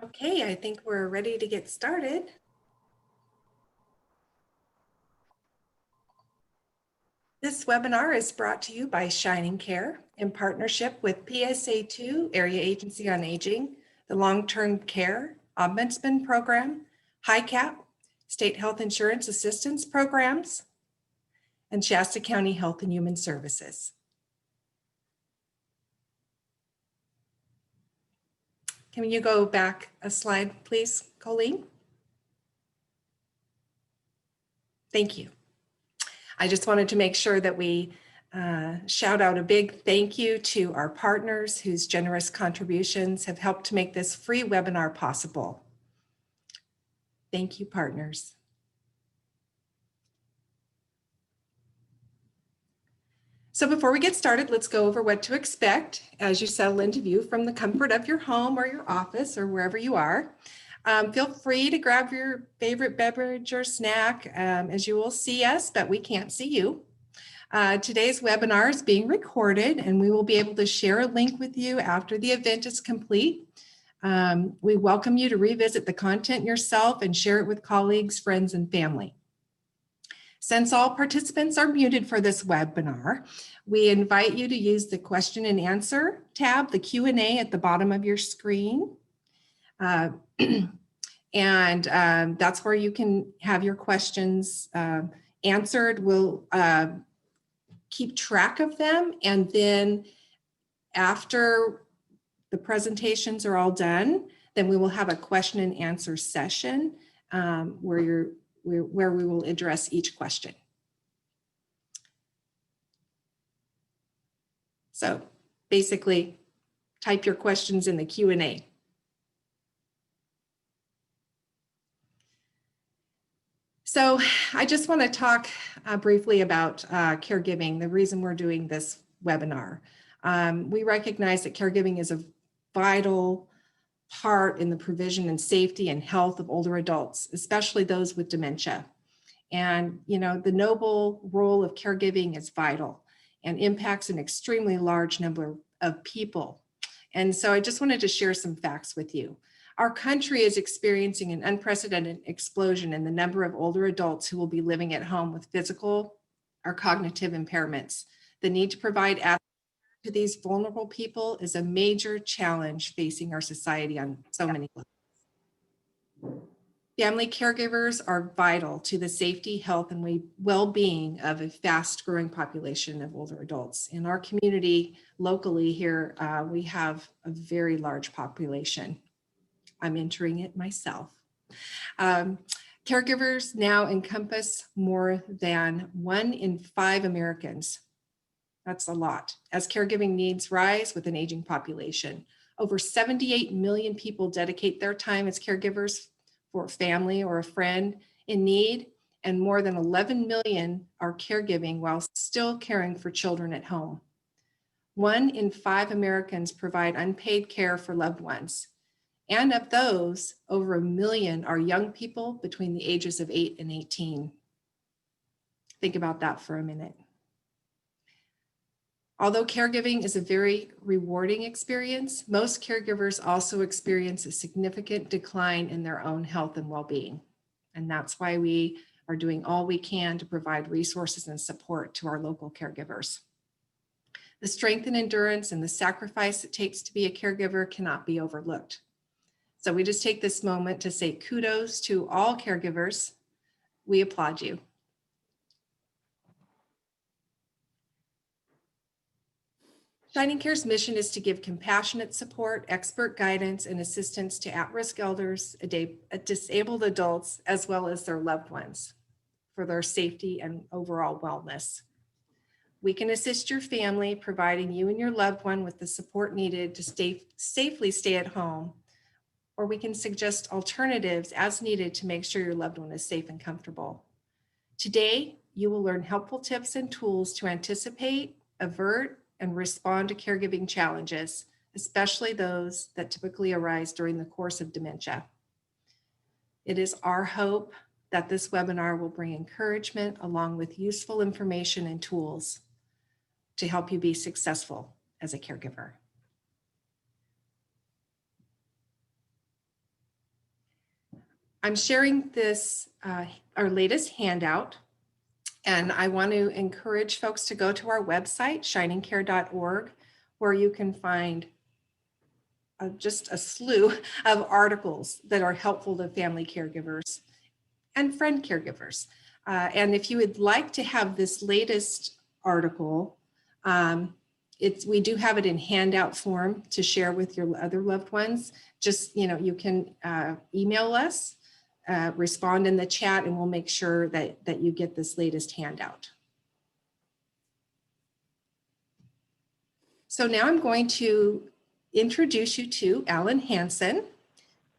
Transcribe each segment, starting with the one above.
Okay, I think we're ready to get started. This webinar is brought to you by Shining Care in partnership with PSA2 Area Agency on Aging, the Long-Term Care Ombudsman Program, HICAP, State Health Insurance Assistance Programs, and Shasta County Health and Human Services. Can you go back a slide, please, Colleen? Thank you. I just wanted to make sure that we shout out a big thank you to our partners whose generous contributions have helped to make this free webinar possible. Thank you, partners. So before we get started, let's go over what to expect as you settle into view from the comfort of your home or your office or wherever you are. Feel free to grab your favorite beverage or snack as you will see us, but we can't see you. Today's webinar is being recorded and we will be able to share a link with you after the event is complete. We welcome you to revisit the content yourself and share it with colleagues, friends, and family. Since all participants are muted for this webinar, we invite you to use the question and answer tab, the Q&A at the bottom of your screen. That's where you can have your questions answered. We'll keep track of them, and then after the presentations are all done, then we will have a question and answer session where we will address each question. So basically, type your questions in the Q&A. So I just want to talk briefly about caregiving, the reason we're doing this webinar. We recognize that caregiving is a vital part in the provision and safety and health of older adults, especially those with dementia. And, you know, the noble role of caregiving is vital and impacts an extremely large number of people. And so I just wanted to share some facts with you. Our country is experiencing an unprecedented explosion in the number of older adults who will be living at home with physical or cognitive impairments. The need to provide access to these vulnerable people is a major challenge facing our society on so many levels. Family caregivers are vital to the safety, health, and well-being of a fast-growing population of older adults. In our community locally here, we have a very large population. I'm entering it myself. Caregivers now encompass more than 1 in 5 Americans. That's a lot. As caregiving needs rise with an aging population, over 78 million people dedicate their time as caregivers for a family or a friend in need, and more than 11 million are caregiving while still caring for children at home. 1 in 5 Americans provide unpaid care for loved ones. And of those, over 1 million are young people between the ages of 8 and 18. Think about that for a minute. Although caregiving is a very rewarding experience, most caregivers also experience a significant decline in their own health and well-being. And that's why we are doing all we can to provide resources and support to our local caregivers. The strength and endurance and the sacrifice it takes to be a caregiver cannot be overlooked. So we just take this moment to say kudos to all caregivers. We applaud you. Shining Care's mission is to give compassionate support, expert guidance, and assistance to at-risk elders, disabled adults, as well as their loved ones for their safety and overall wellness. We can assist your family, providing you and your loved one with the support needed to safely stay at home, or we can suggest alternatives as needed to make sure your loved one is safe and comfortable. Today, you will learn helpful tips and tools to anticipate, avert, and respond to caregiving challenges, especially those that typically arise during the course of dementia. It is our hope that this webinar will bring encouragement along with useful information and tools to help you be successful as a caregiver. I'm sharing this, our latest handout, and I want to encourage folks to go to our website, shiningcare.org, where you can find just a slew of articles that are helpful to family caregivers and friend caregivers. And if you would like to have this latest article, we do have it in handout form to share with your other loved ones. Just, you can email us, respond in the chat, and we'll make sure that you get this latest handout. So now I'm going to introduce you to Alan Hansen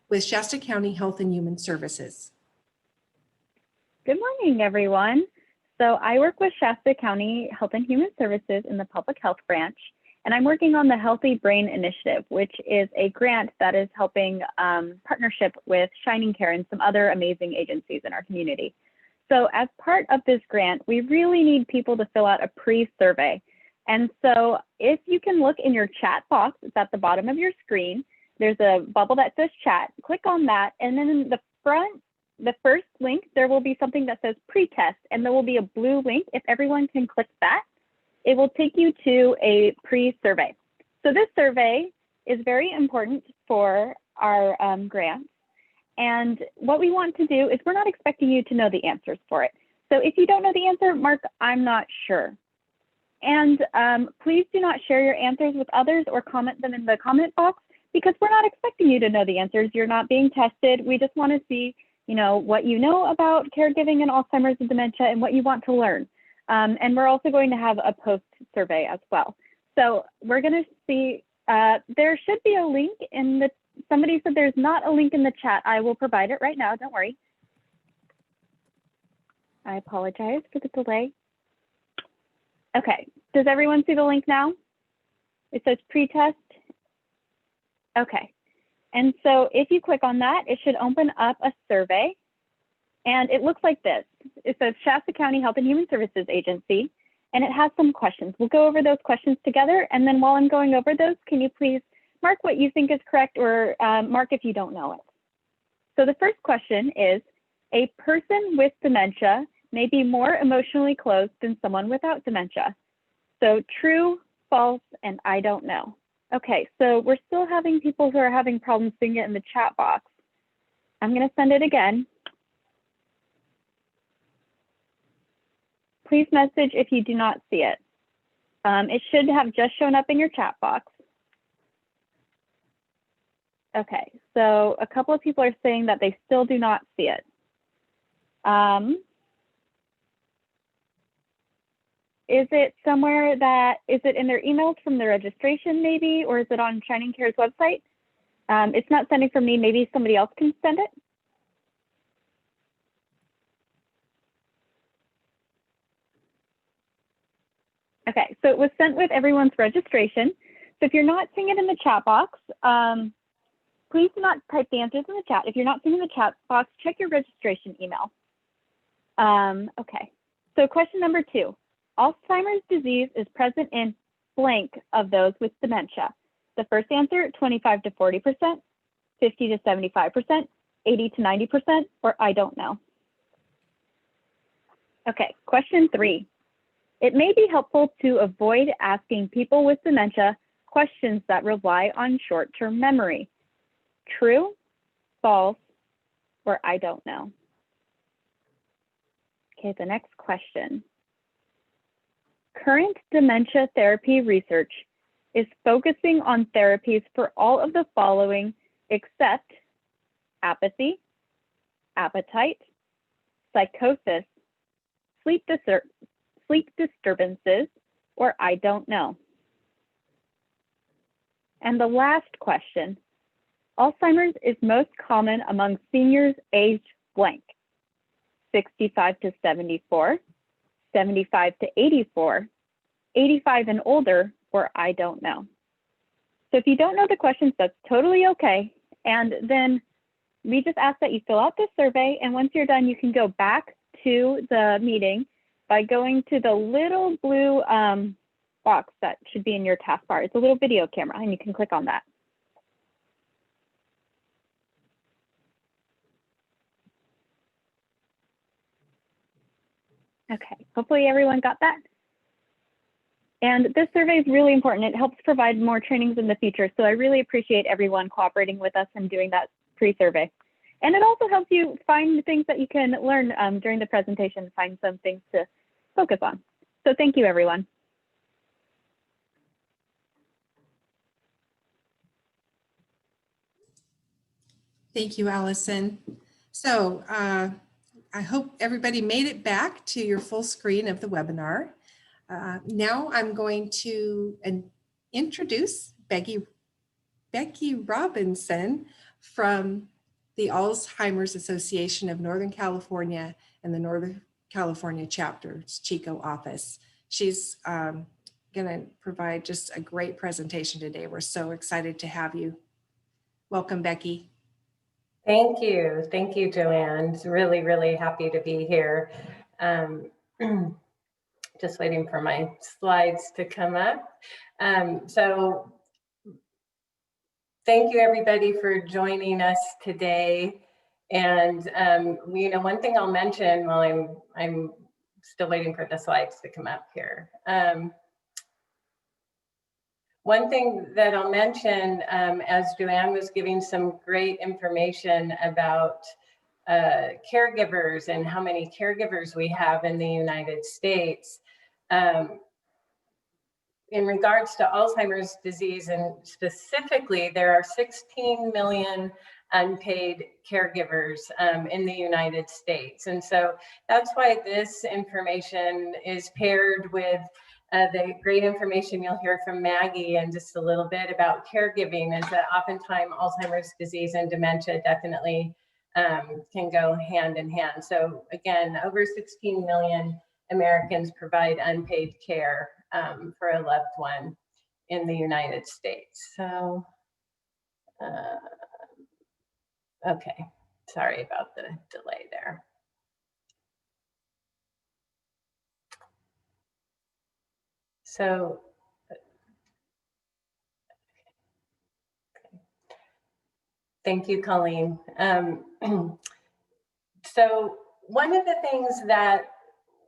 with Shasta County Health and Human Services. Good morning, everyone. So I work with Shasta County Health and Human Services in the Public Health Branch, and I'm working on the Healthy Brain Initiative, which is a grant that is helping partnership with Shining Care and some other amazing agencies in our community. So as part of this grant, we really need people to fill out a pre-survey. And so if you can look in your chat box, it's at the bottom of your screen. There's a bubble that says chat. Click on that, and then in the first link, there will be something that says pre-test, and there will be a blue link. If everyone can click that, it will take you to a pre-survey. So this survey is very important for our grants. And what we want to do is we're not expecting you to know the answers for it. So if you don't know the answer, mark, I'm not sure. And please do not share your answers with others or comment them in the comment box, because we're not expecting you to know the answers. You're not being tested. We just want to see, what you know about caregiving and Alzheimer's and dementia and what you want to learn. And we're also going to have a post survey as well. So we're going to see, there should be a link in the, somebody said there's not a link in the chat. I will provide it right now, don't worry. I apologize for the delay. Okay, does everyone see the link now? It says pre-test. Okay, and so if you click on that, it should open up a survey, and it looks like this. It says Shasta County Health and Human Services Agency, and it has some questions. We'll go over those questions together, and then while I'm going over those, can you please mark what you think is correct, or mark if you don't know it. So the first question is, a person with dementia may be more emotionally closed than someone without dementia. So true, false, and I don't know. Okay, so we're still having people who are having problems seeing it in the chat box. I'm going to send it again. Please message if you do not see it. It should have just shown up in your chat box. Okay, so a couple of people are saying that they still do not see it. Is it somewhere that, is it in their emails from the registration maybe, or is it on Shining Care's website? It's not sending from me, maybe somebody else can send it. Okay, so it was sent with everyone's registration. So if you're not seeing it in the chat box, please do not type the answers in the chat. If you're not seeing in the chat box, check your registration email. Okay, so question number 2. Alzheimer's disease is present in blank of those with dementia. The first answer, 25 to 40%, 50 to 75%, 80 to 90%, or I don't know. Okay, question 3. It may be helpful to avoid asking people with dementia questions that rely on short-term memory. True, false, or I don't know. Okay, the next question. Current dementia therapy research is focusing on therapies for all of the following except apathy, appetite, psychosis, sleep disturbances, or I don't know. And the last question, Alzheimer's is most common among seniors aged blank, 65 to 74, 75 to 84, 85 and older, or I don't know. So if you don't know the questions, that's totally okay. And then we just ask that you fill out this survey, and once you're done, you can go back to the meeting by going to the little blue box that should be in your taskbar. It's a little video camera, and you can click on that. Okay, hopefully everyone got that. And this survey is really important. It helps provide more trainings in the future. So I really appreciate everyone cooperating with us and doing that pre-survey. And it also helps you find things that you can learn during the presentation, find some things to focus on. So thank you, everyone. Thank you, Allison. So I hope everybody made it back to your full screen of the webinar. Now I'm going to introduce Becky Robinson from the Alzheimer's Association of Northern California and the Northern California chapter's Chico office. She's going to provide just a great presentation today. We're so excited to have you. Welcome, Becky. Thank you. Thank you, Joanne. Really, really happy to be here. Just waiting for my slides to come up. So thank you everybody for joining us today. And one thing I'll mention while I'm still waiting for the slides to come up here. One thing that I'll mention, as Joanne was giving some great information about caregivers and how many caregivers we have in the United States, in regards to Alzheimer's disease, and specifically, there are 16 million unpaid caregivers in the United States. And so that's why this information is paired with the great information you'll hear from Maggie in just a little bit about caregiving, is that oftentimes Alzheimer's disease and dementia definitely can go hand in hand. So again, over 16 million Americans provide unpaid care for a loved one in the United States. So, okay, sorry about the delay there. So, thank you, Colleen. So one of the things that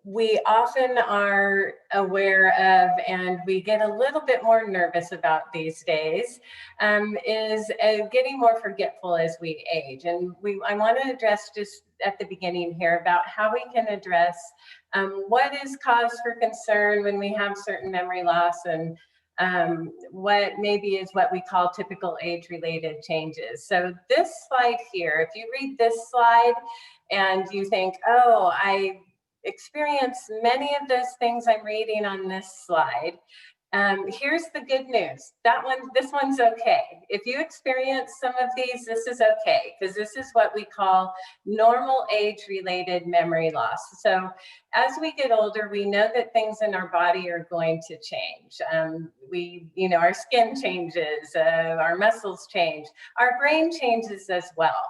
we often are aware of, and we get a little bit more nervous about these days, is getting more forgetful as we age. And I want to address just at the beginning here about how we can address what is cause for concern when we have certain memory loss, and what maybe is what we call typical age-related changes. So this slide here, if you read this slide and you think, oh, I experience many of those things I'm reading on this slide, here's the good news. This one's okay. If you experience some of these, this is okay, because this is what we call normal age-related memory loss. So as we get older, we know that things in our body are going to change. Our skin changes, our muscles change, our brain changes as well.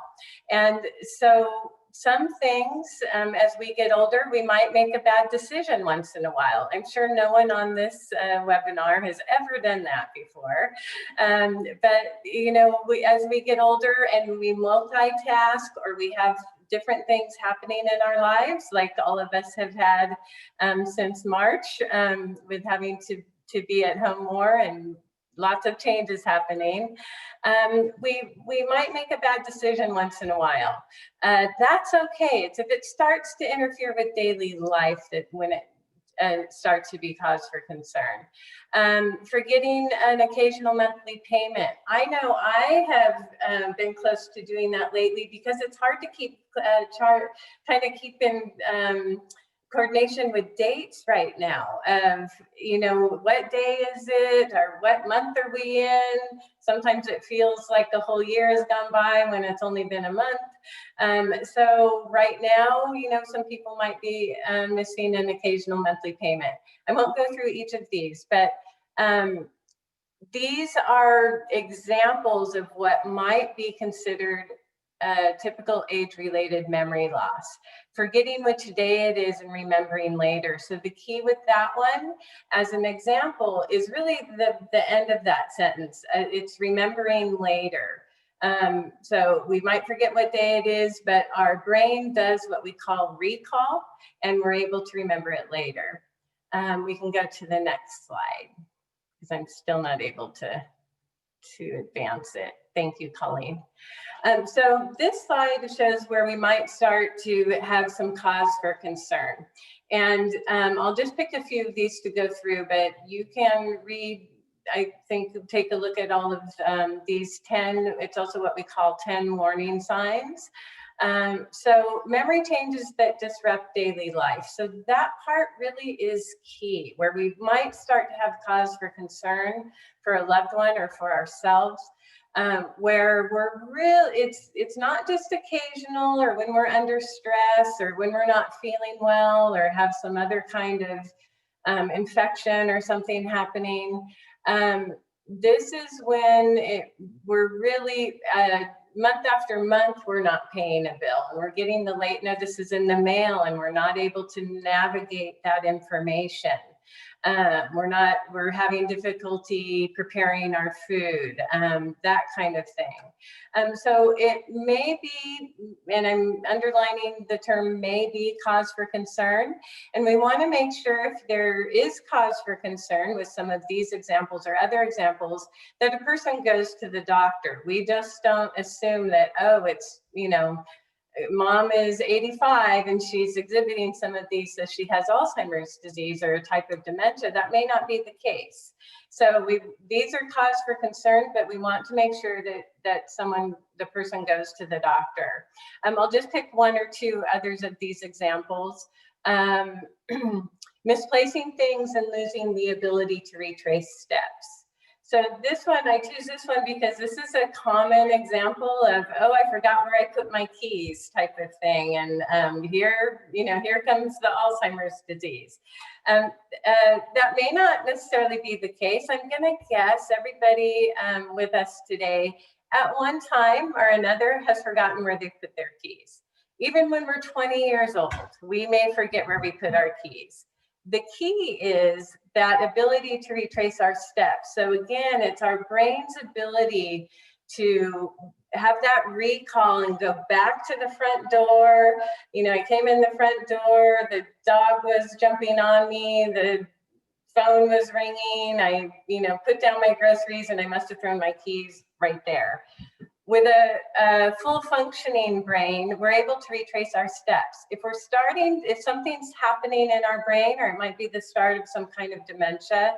And so some things, as we get older, we might make a bad decision once in a while. I'm sure no one on this webinar has ever done that before. But as we get older and we multitask, or we have different things happening in our lives, like all of us have had since March, with having to be at home more and lots of changes happening, we might make a bad decision once in a while. That's okay. It's if it starts to interfere with daily life that when it starts to be cause for concern. Forgetting an occasional monthly payment. I know I have been close to doing that lately, because it's hard to keep keep in coordination with dates right now of, what day is it, or what month are we in? Sometimes it feels like the whole year has gone by when it's only been a month. So right now, some people might be missing an occasional monthly payment. I won't go through each of these, but these are examples of what might be considered typical age-related memory loss. Forgetting which day it is and remembering later. So the key with that one, as an example, is really the end of that sentence. It's remembering later. So we might forget what day it is, but our brain does what we call recall, and we're able to remember it later. We can go to the next slide because I'm still not able to advance it. Thank you, Colleen. So this slide shows where we might start to have some cause for concern. And I'll just pick a few of these to go through, but you can read, I think, take a look at all of these 10, it's also what we call 10 warning signs. So memory changes that disrupt daily life. So that part really is key, where we might start to have cause for concern for a loved one or for ourselves. Where we're it's not just occasional, or when we're under stress, or when we're not feeling well, or have some other kind of infection or something happening. This is when we're really, month after month, we're not paying a bill, and we're getting the late notices in the mail, and we're not able to navigate that information. We're having difficulty preparing our food, that kind of thing. So it may be, and I'm underlining the term may be, cause for concern. And we want to make sure, if there is cause for concern with some of these examples or other examples, that a person goes to the doctor. We just don't assume that, oh, it's, mom is 85 and she's exhibiting some of these, so she has Alzheimer's disease or a type of dementia. That may not be the case. So these are cause for concern, but we want to make sure that the person goes to the doctor. I'll just pick one or two others of these examples. Misplacing things and losing the ability to retrace steps. So this one, I choose this one because this is a common example of, oh, I forgot where I put my keys type of thing. And here comes the Alzheimer's disease. That may not necessarily be the case. I'm gonna guess everybody with us today at one time or another has forgotten where they put their keys. Even when we're 20 years old, we may forget where we put our keys. The key is that ability to retrace our steps. So again, it's our brain's ability to have that recall and go back to the front door. I came in the front door, the dog was jumping on me, the phone was ringing, I put down my groceries, and I must have thrown my keys right there. With a full functioning brain, we're able to retrace our steps. If something's happening in our brain, or it might be the start of some kind of dementia,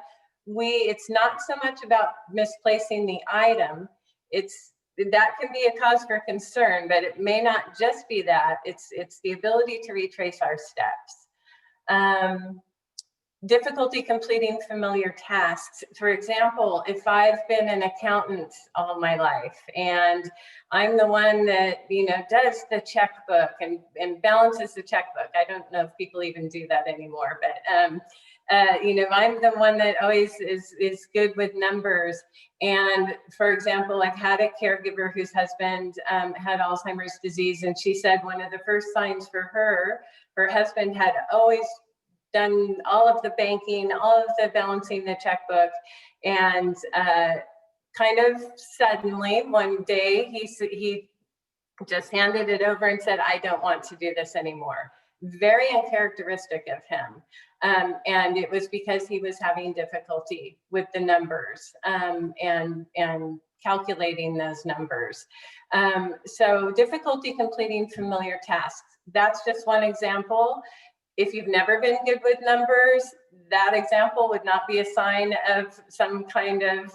it's not so much about misplacing the item. That can be a cause for concern, but it may not just be that. It's the ability to retrace our steps. Difficulty completing familiar tasks. For example, if I've been an accountant all my life and I'm the one that does the checkbook and balances the checkbook. I don't know if people even do that anymore, but I'm the one that always is good with numbers. And for example, I've had a caregiver whose husband had Alzheimer's disease, and she said one of the first signs for her husband had always done all of the banking, all of the balancing the checkbook, and kind of suddenly one day he just handed it over and said, I don't want to do this anymore. Very uncharacteristic of him. And it was because he was having difficulty with the numbers and calculating those numbers. So difficulty completing familiar tasks. That's just one example. If you've never been good with numbers, that example would not be a sign of some kind of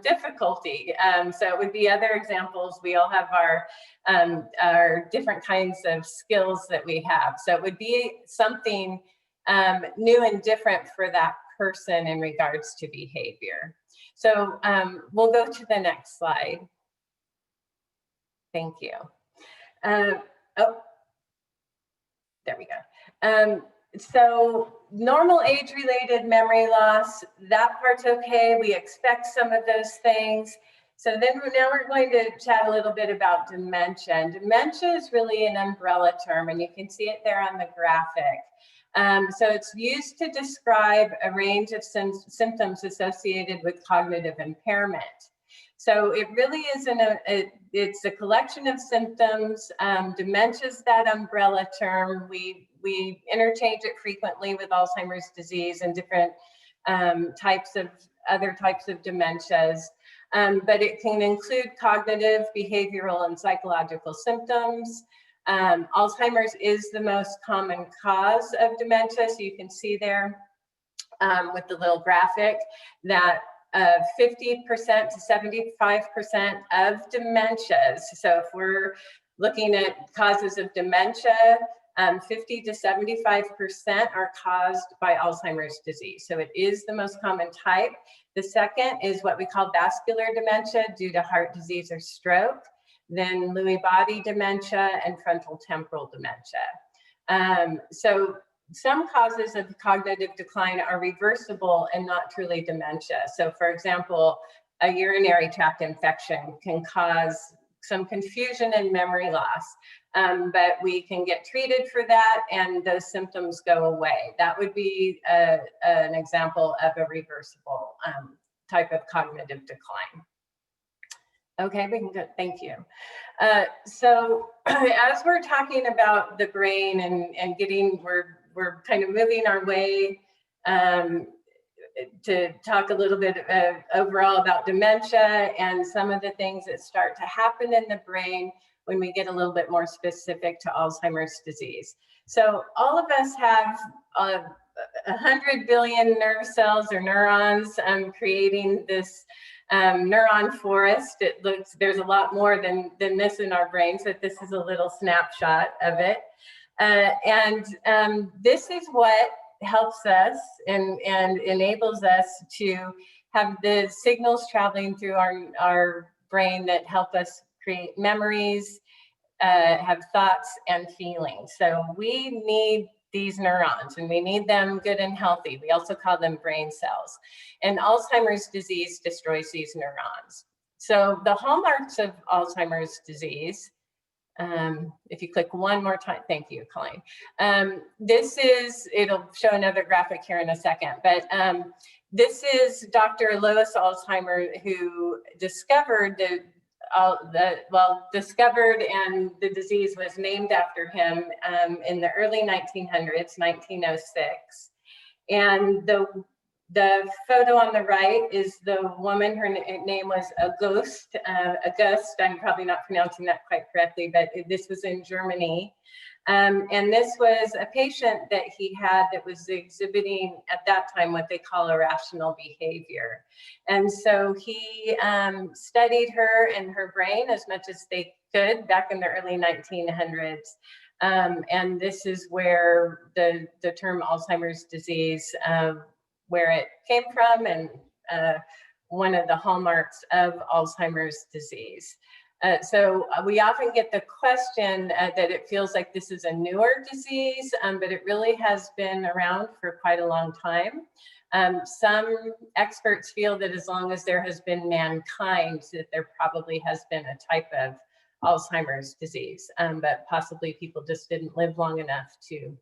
difficulty. So it would be other examples. We all have our different kinds of skills that we have. So it would be something new and different for that person in regards to behavior. So we'll go to the next slide. Thank you. There we go. So normal age-related memory loss, that part's okay. We expect some of those things. So then now we're going to chat a little bit about dementia. And dementia is really an umbrella term, and you can see it there on the graphic. So it's used to describe a range of symptoms associated with cognitive impairment. So it really isn't it's a collection of symptoms. Dementia is that umbrella term. We interchange it frequently with Alzheimer's disease and different other types of dementias. But it can include cognitive, behavioral, and psychological symptoms. Alzheimer's is the most common cause of dementia. So you can see there with the little graphic that 50% to 75% of dementias. So if we're looking at causes of dementia, 50 to 75% are caused by Alzheimer's disease. So it is the most common type. The second is what we call vascular dementia due to heart disease or stroke, then Lewy body dementia and frontal temporal dementia. So some causes of cognitive decline are reversible and not truly dementia. So for example, a urinary tract infection can cause some confusion and memory loss, but we can get treated for that and those symptoms go away. That would be an example of a reversible type of cognitive decline. Okay, we can go, thank you. So as we're talking about the brain and getting, we're kind of moving our way to talk a little bit overall about dementia and some of the things that start to happen in the brain when we get a little bit more specific to Alzheimer's disease. So all of us have 100 billion nerve cells or neurons creating this neuron forest. It looks, there's a lot more than this in our brains, but this is a little snapshot of it. This is what helps us and enables us to have the signals traveling through our brain that help us create memories, have thoughts and feelings. So we need these neurons and we need them good and healthy. We also call them brain cells. And Alzheimer's disease destroys these neurons. So the hallmarks of Alzheimer's disease, if you click one more time, thank you, Colleen. This is, it'll show another graphic here in a second, but this is Dr. Louis Alzheimer, who discovered discovered and the disease was named after him in the early 1900s, 1906. And the photo on the right is the woman, her name was Auguste, I'm probably not pronouncing that quite correctly, but this was in Germany. And this was a patient that he had that was exhibiting at that time what they call irrational behavior. And so he studied her and her brain as much as they could back in the early 1900s. And this is where the term Alzheimer's disease, where it came from and one of the hallmarks of Alzheimer's disease. So we often get the question that it feels like this is a newer disease, but it really has been around for quite a long time. Some experts feel that as long as there has been mankind, that there probably has been a type of Alzheimer's disease, but possibly people just didn't live long enough to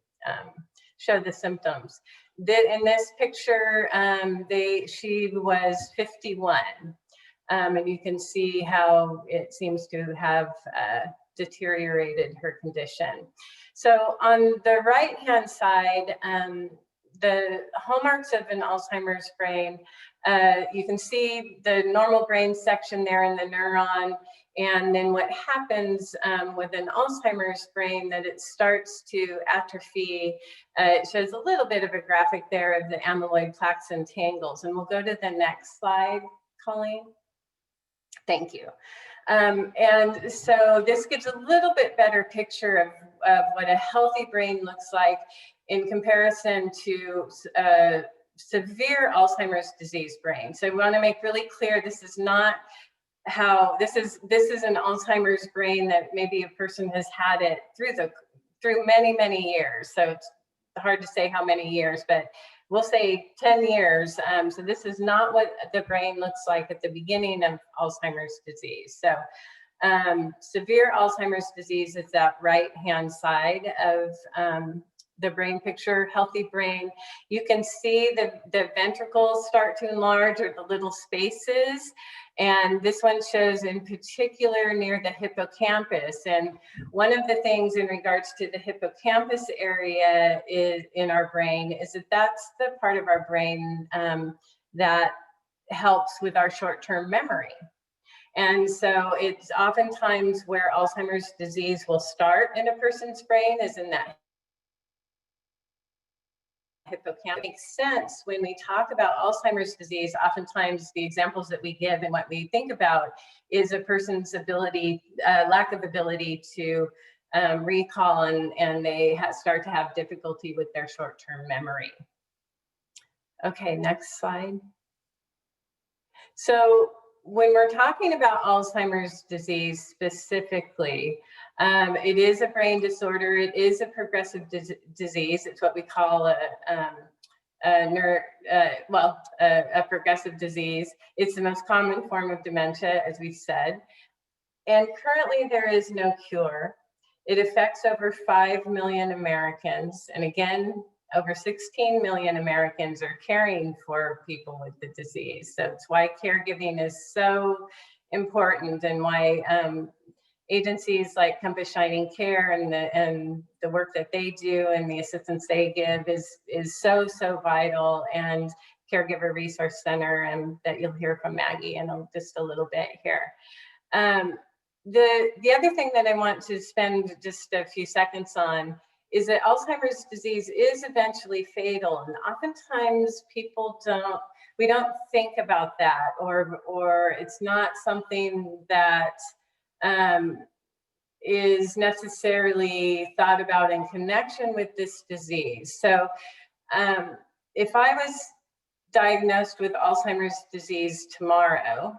show the symptoms. In this picture, she was 51. And you can see how it seems to have deteriorated her condition. So on the right-hand side, the hallmarks of an Alzheimer's brain, you can see the normal brain section there in the neuron. And then what happens with an Alzheimer's brain, that it starts to atrophy. It shows a little bit of a graphic there of the amyloid plaques and tangles. And we'll go to the next slide, Colleen. Thank you. And so this gives a little bit better picture of what a healthy brain looks like in comparison to severe Alzheimer's disease brain. So we want to make really clear, this is not how, this is an Alzheimer's brain that maybe a person has had it through many, many years. So it's hard to say how many years, but we'll say 10 years. So this is not what the brain looks like at the beginning of Alzheimer's disease. So severe Alzheimer's disease is that right-hand side of the brain picture, healthy brain, you can see the ventricles start to enlarge, or the little spaces. And this one shows in particular near the hippocampus. And one of the things in regards to the hippocampus area is in our brain is that that's the part of our brain that helps with our short-term memory. And so it's oftentimes where Alzheimer's disease will start in a person's brain, is in that hippocampus. It makes sense when we talk about Alzheimer's disease. Oftentimes the examples that we give and what we think about is a person's ability, lack of ability to recall, and they start to have difficulty with their short-term memory. Okay, next slide. So when we're talking about Alzheimer's disease specifically, it is a brain disorder. It is a progressive disease. It's what we call a progressive disease. It's the most common form of dementia, as we said. And currently there is no cure. It affects over 5 million Americans. And again, over 16 million Americans are caring for people with the disease. So it's why caregiving is so important, and why agencies like Compass Shining Care and the work that they do and the assistance they give is so vital. And Caregiver Resource Center, that you'll hear from Maggie in just a little bit here. The other thing that I want to spend just a few seconds on is that Alzheimer's disease is eventually fatal, and oftentimes people we don't think about that, or it's not something that is necessarily thought about in connection with this disease. So if I was diagnosed with Alzheimer's disease tomorrow,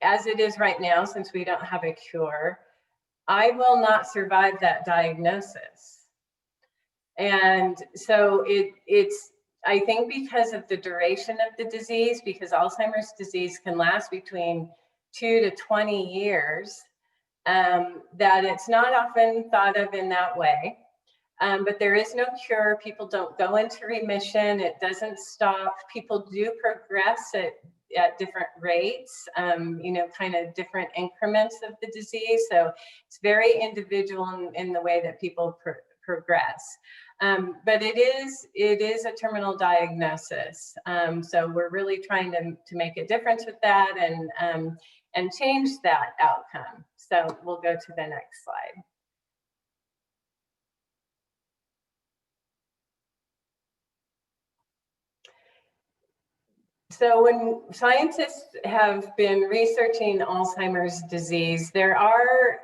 as it is right now, since we don't have a cure, I will not survive that diagnosis. And so it's, I think, because of the duration of the disease, because Alzheimer's disease can last between 2 to 20 years, that it's not often thought of in that way. But there is no cure. People don't go into remission. It doesn't stop. People do progress at different rates, kind of different increments of the disease. So it's very individual in the way that people progress. But it is a terminal diagnosis. So we're really trying to make a difference with that and change that outcome. So we'll go to the next slide. So when scientists have been researching Alzheimer's disease, there are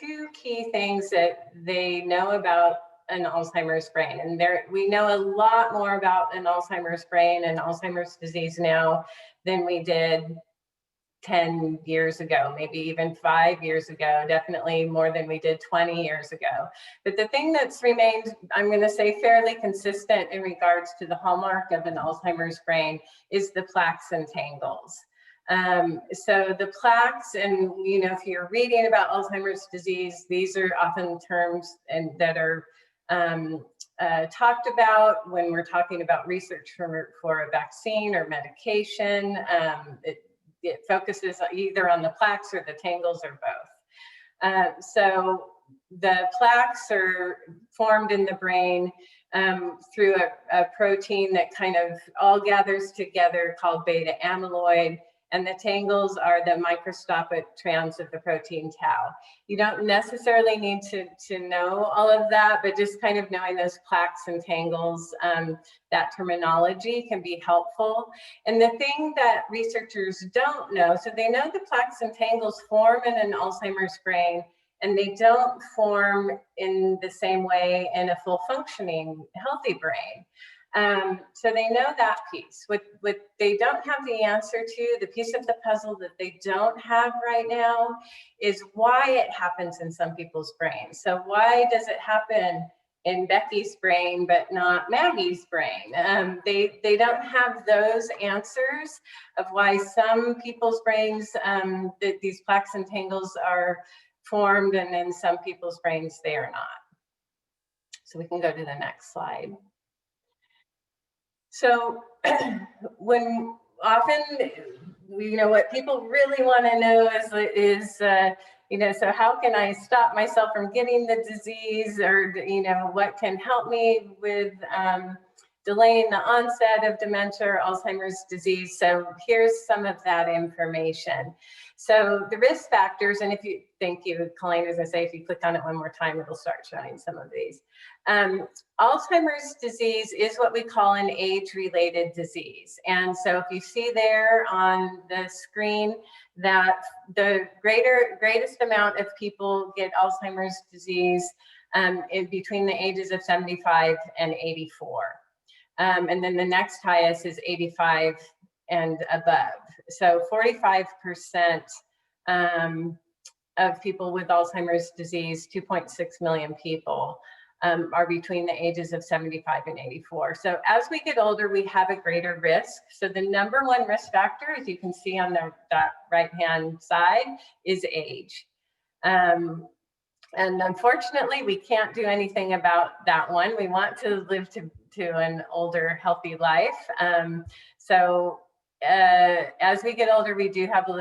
two key things that they know about an Alzheimer's brain. And we know a lot more about an Alzheimer's brain and Alzheimer's disease now than we did 10 years ago, maybe even 5 years ago, definitely more than we did 20 years ago. But the thing that's remained, I'm going to say, fairly consistent in regards to the hallmark of an Alzheimer's brain is the plaques and tangles. So the plaques, and if you're reading about Alzheimer's disease, these are often terms that are talked about when we're talking about research for a vaccine or medication. It focuses either on the plaques or the tangles or both. So the plaques are formed in the brain through a protein that kind of all gathers together called beta amyloid, and the tangles are the microscopic strands of the protein tau. You don't necessarily need to know all of that, but just kind of knowing those plaques and tangles, that terminology can be helpful. And the thing that researchers don't know, so they know the plaques and tangles form in an Alzheimer's brain, and they don't form in the same way in a full functioning, healthy brain. So they know that piece. What they don't have the answer to, the piece of the puzzle that they don't have right now, is why it happens in some people's brains. So why does it happen in Becky's brain but not Maggie's brain? They don't have those answers of why some people's brains, these plaques and tangles are formed, and in some people's brains they are not. So we can go to the next slide. So when often, what people really want to know is so how can I stop myself from getting the disease, or, what can help me with delaying the onset of dementia or Alzheimer's disease. So here's some of that information. So the risk factors, and thank you, Colleen, as I say, if you click on it one more time, it'll start showing some of these. Alzheimer's disease is what we call an age-related disease. And so if you see there on the screen that the greatest amount of people get Alzheimer's disease in between the ages of 75 and 84. And then the next highest is 85 and above. So 45% of people with Alzheimer's disease, 2.6 million people, are between the ages of 75 and 84. So as we get older, we have a greater risk. So the number one risk factor, as you can see on that right-hand side, is age. And unfortunately, we can't do anything about that one. We want to live to an older, healthy life. As we get older, we do have more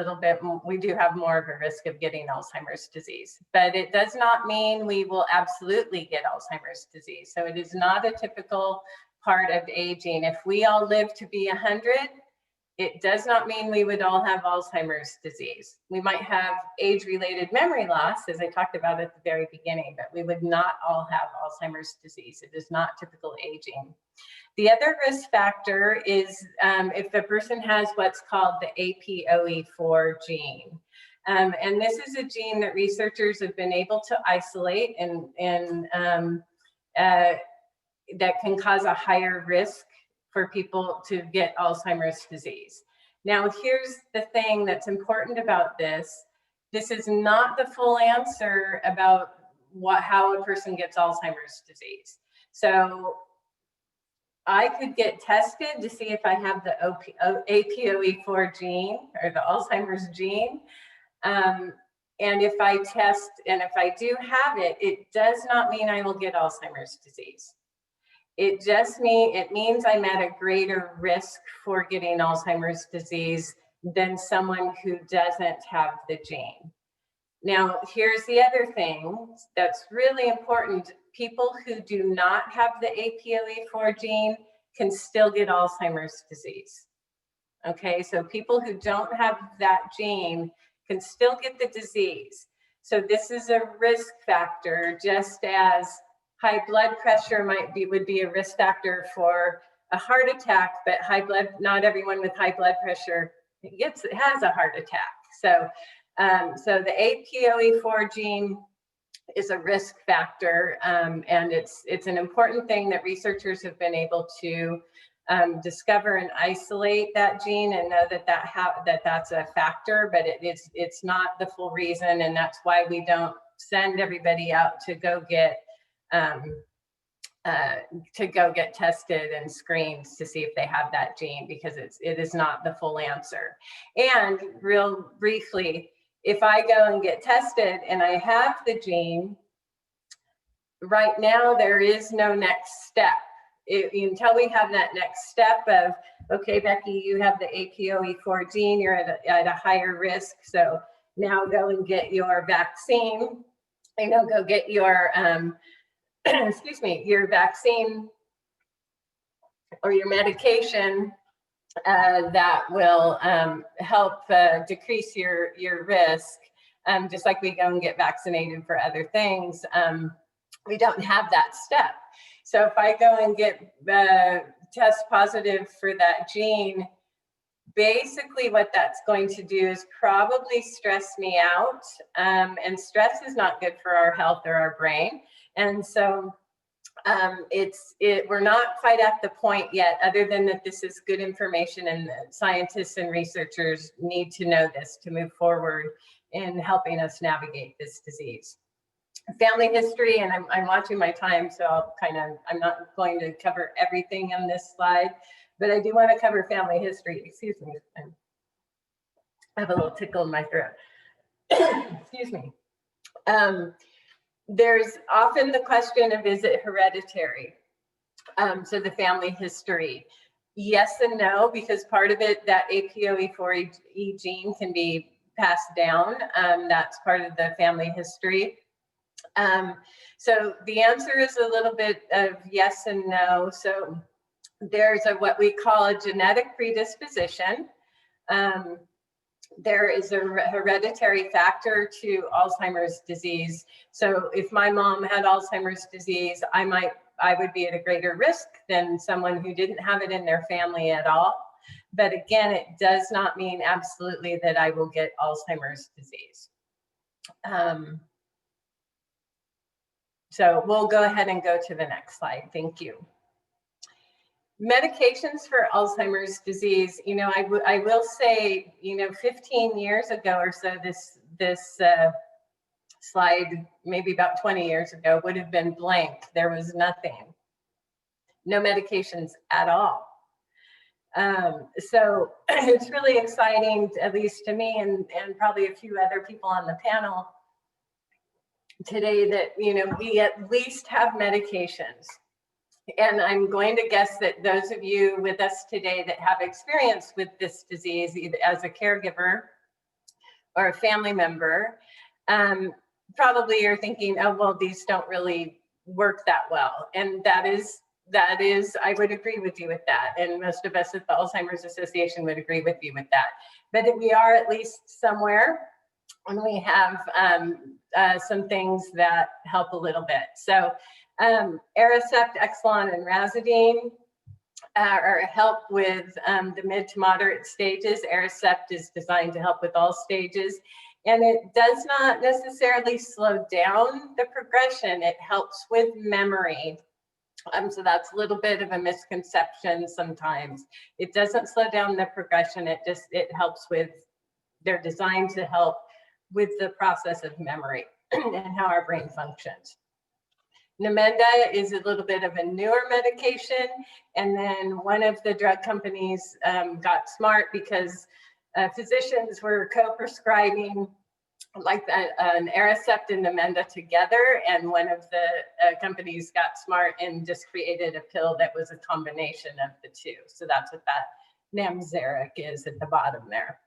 of a risk of getting Alzheimer's disease, but it does not mean we will absolutely get Alzheimer's disease. So it is not a typical part of aging. If we all live to be 100, it does not mean we would all have Alzheimer's disease. We might have age-related memory loss, as I talked about at the very beginning, but we would not all have Alzheimer's disease. It is not typical aging. The other risk factor is if the person has what's called the APOE4 gene. And this is a gene that researchers have been able to isolate and that can cause a higher risk for people to get Alzheimer's disease. Now, here's the thing that's important about this. This is not the full answer about how a person gets Alzheimer's disease. So I could get tested to see if I have the APOE4 gene or the Alzheimer's gene. And if I test and if I do have it, it does not mean I will get Alzheimer's disease. It means I'm at a greater risk for getting Alzheimer's disease than someone who doesn't have the gene. Now, here's the other thing that's really important. People who do not have the APOE4 gene can still get Alzheimer's disease. Okay, so people who don't have that gene can still get the disease. So this is a risk factor, just as high blood pressure would be a risk factor for a heart attack, but not everyone with high blood pressure has a heart attack. So the APOE4 gene is a risk factor, and it's an important thing that researchers have been able to discover and isolate that gene and know that's a factor, but it's not the full reason, and that's why we don't send everybody out to go get tested and screened to see if they have that gene, because it is not the full answer. And real briefly, if I go and get tested and I have the gene, right now there is no next step. Until we have that next step of, okay, Becky, you have the APOE4 gene, you're at a higher risk, so now go and get your vaccine, go get your excuse me, your vaccine or your medication that will help decrease your risk, just like we go and get vaccinated for other things. We don't have that step. So if I go and get test positive for that gene, basically what that's going to do is probably stress me out, and stress is not good for our health or our brain. And so we're not quite at the point yet, other than that this is good information, and scientists and researchers need to know this to move forward in helping us navigate this disease. Family history, and I'm watching my time, so I'm not going to cover everything on this slide, but I do want to cover family history. Excuse me, I have a little tickle in my throat. Excuse me. There's often the question of, is it hereditary? So the family history. Yes and no, because part of it, that APOE4 gene can be passed down. That's part of the family history. So the answer is a little bit of yes and no. So there's what we call a genetic predisposition. There is a hereditary factor to Alzheimer's disease. So if my mom had Alzheimer's disease, I would be at a greater risk than someone who didn't have it in their family at all. But again, it does not mean absolutely that I will get Alzheimer's disease. So we'll go ahead and go to the next slide. Thank you. Medications for Alzheimer's disease, you know, I will say, you know, 15 years ago or so, this slide, maybe about 20 years ago, would have been blank. There was nothing, no medications at all. So it's really exciting, at least to me and probably a few other people on the panel today, that, you know, we at least have medications. And I'm going to guess that those of you with us today that have experience with this disease, either as a caregiver or a family member, probably are thinking, oh, well, these don't really work that well. And that is, I would agree with you with that. And most of us at the Alzheimer's Association would agree with you with that. But we are at least somewhere, and we have some things that help a little bit. So Aricept, Exelon, and Razidine help with the mid to moderate stages. Aricept is designed to help with all stages, and it does not necessarily slow down the progression. It helps with memory. So that's a little bit of a misconception sometimes. It doesn't slow down the progression. It helps with, they're designed to help with the process of memory and how our brain functions. Namenda is a little bit of a newer medication, and then one of the drug companies got smart because physicians were co-prescribing like an Aricept and Namenda together, and one of the companies got smart and just created a pill that was a combination of the two. So that's what that Namzaric is at the bottom there.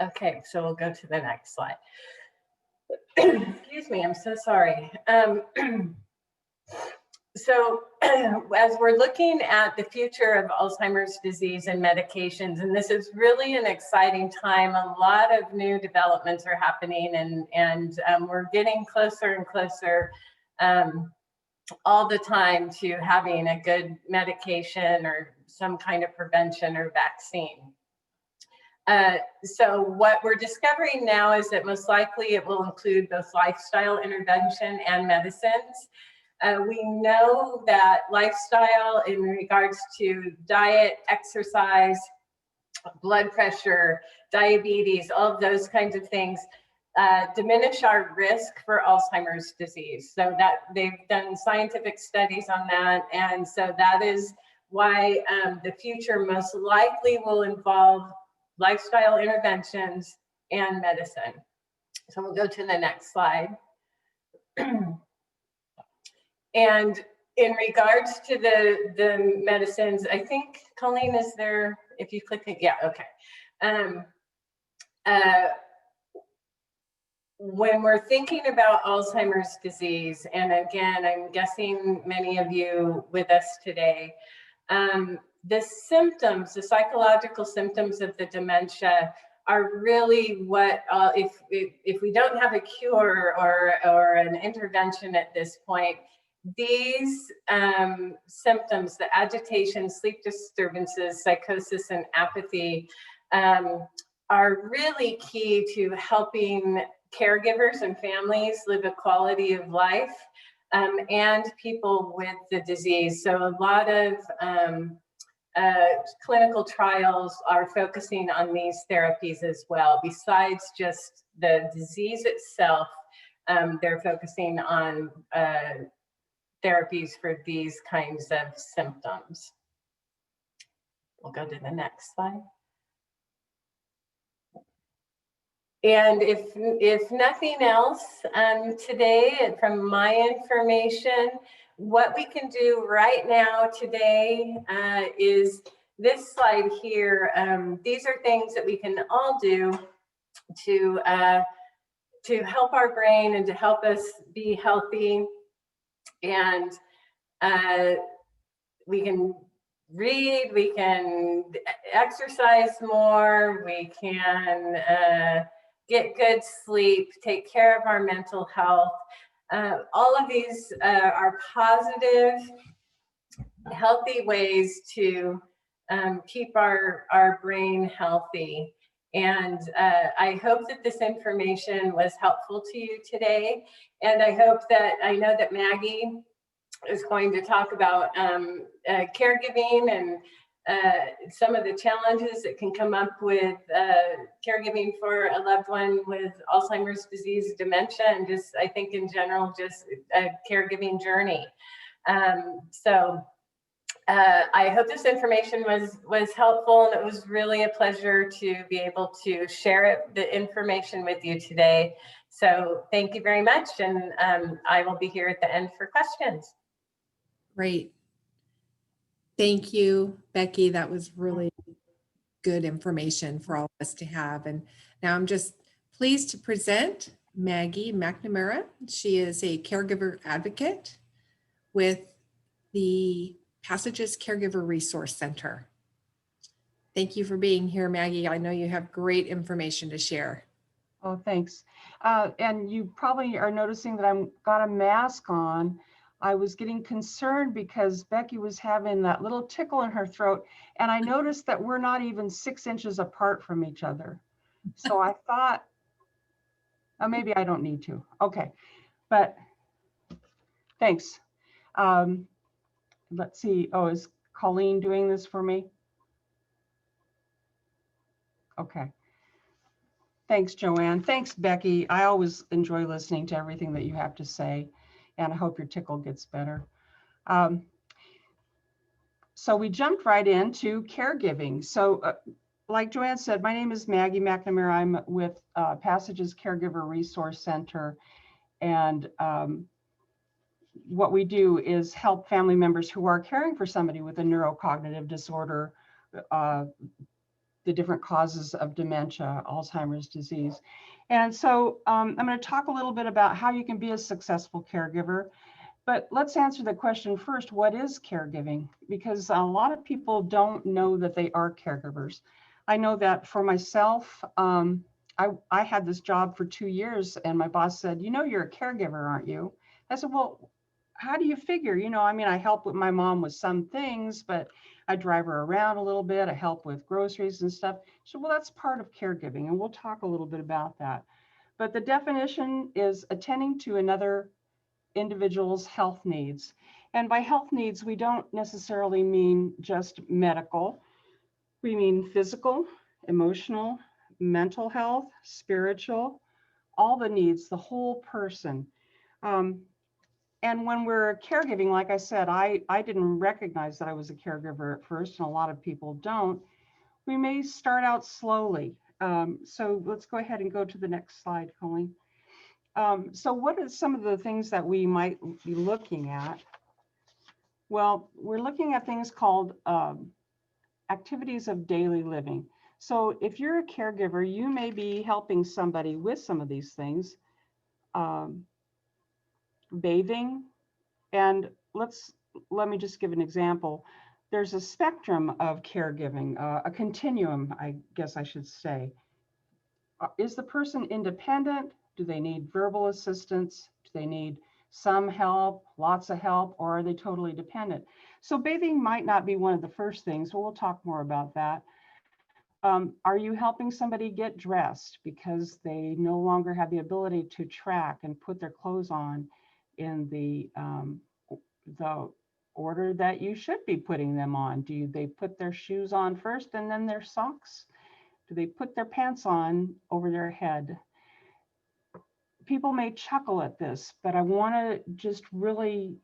Okay, so we'll go to the next slide. Excuse me, I'm so sorry. So as we're looking at the future of Alzheimer's disease and medications, and this is really an exciting time, a lot of new developments are happening, and we're getting closer and closer all the time to having a good medication or some kind of prevention or vaccine. So what we're discovering now is that most likely it will include both lifestyle intervention and medicines. We know that lifestyle in regards to diet, exercise, blood pressure, diabetes, all of those kinds of things diminish our risk for Alzheimer's disease. So that they've done scientific studies on that. And so that is why the future most likely will involve lifestyle interventions and medicine. So we'll go to the next slide. And in regards to the medicines, I think, Colleen, is there, if you click it, yeah, okay. When we're thinking about Alzheimer's disease, and again, I'm guessing many of you with us today, the symptoms, the psychological symptoms of the dementia are really what, if we don't have a cure or an intervention at this point, these symptoms, the agitation, sleep disturbances, psychosis, and apathy are really key to helping caregivers and families live a quality of life and people with the disease. So a lot of clinical trials are focusing on these therapies as well. Besides just the disease itself, they're focusing on therapies for these kinds of symptoms. We'll go to the next slide. And if nothing else, today, from my information, what we can do right now today is this slide here. These are things that we can all do to help our brain and to help us be healthy. And we can read, we can exercise more, we can get good sleep, take care of our mental health. All of these are positive, healthy ways to keep our brain healthy. And I hope that this information was helpful to you today. And I know that Maggie is going to talk about caregiving and some of the challenges that can come up with caregiving for a loved one with Alzheimer's disease, dementia, and just, I think in general, just a caregiving journey. I hope this information was helpful, and it was really a pleasure to be able to share the information with you today. So thank you very much, and I will be here at the end for questions. Great. Thank you, Becky. That was really good information for all of us to have. And now I'm just pleased to present Maggie McNamara. She is a caregiver advocate with the Passages Caregiver Resource Center. Thank you for being here, Maggie. I know you have great information to share. Oh, thanks. And you probably are noticing that I've got a mask on. I was getting concerned because Becky was having that little tickle in her throat, and I noticed that we're not even 6 inches apart from each other. So I thought, oh, maybe I don't need to. Okay, but thanks. Let's see. Oh, is Colleen doing this for me? Okay. Thanks, Joanne. Thanks, Becky. I always enjoy listening to everything that you have to say, and I hope your tickle gets better. So we jumped right into caregiving. So like Joanne said, my name is Maggie McNamara. I'm with Passages Caregiver Resource Center. And what we do is help family members who are caring for somebody with a neurocognitive disorder, the different causes of dementia, Alzheimer's disease. And so I'm going to talk a little bit about how you can be a successful caregiver. But let's answer the question first, what is caregiving? Because a lot of people don't know that they are caregivers. I know that for myself, I had this job for 2 years and my boss said, you know, you're a caregiver, aren't you? I said, well, how do you figure? You know, I mean, I help with my mom with some things, but I drive her around a little bit. I help with groceries and stuff. So, well, that's part of caregiving, and we'll talk a little bit about that. But the definition is attending to another individual's health needs. And by health needs, we don't necessarily mean just medical. We mean physical, emotional, mental health, spiritual, all the needs, the whole person. And when we're caregiving, like I said, I didn't recognize that I was a caregiver at first, and a lot of people don't. We may start out slowly. So let's go ahead and go to the next slide, Colleen. So what are some of the things that we might be looking at? Well, we're looking at things called activities of daily living. So if you're a caregiver, you may be helping somebody with some of these things. Bathing, and let me just give an example. There's a spectrum of caregiving, a continuum, I guess I should say. Is the person independent? Do they need verbal assistance? Do they need some help, lots of help, or are they totally dependent? So bathing might not be one of the first things, but we'll talk more about that. Are you helping somebody get dressed because they no longer have the ability to track and put their clothes on in the order that you should be putting them on? Do they put their shoes on first and then their socks? Do they put their pants on over their head? People may chuckle at this, but I want to just really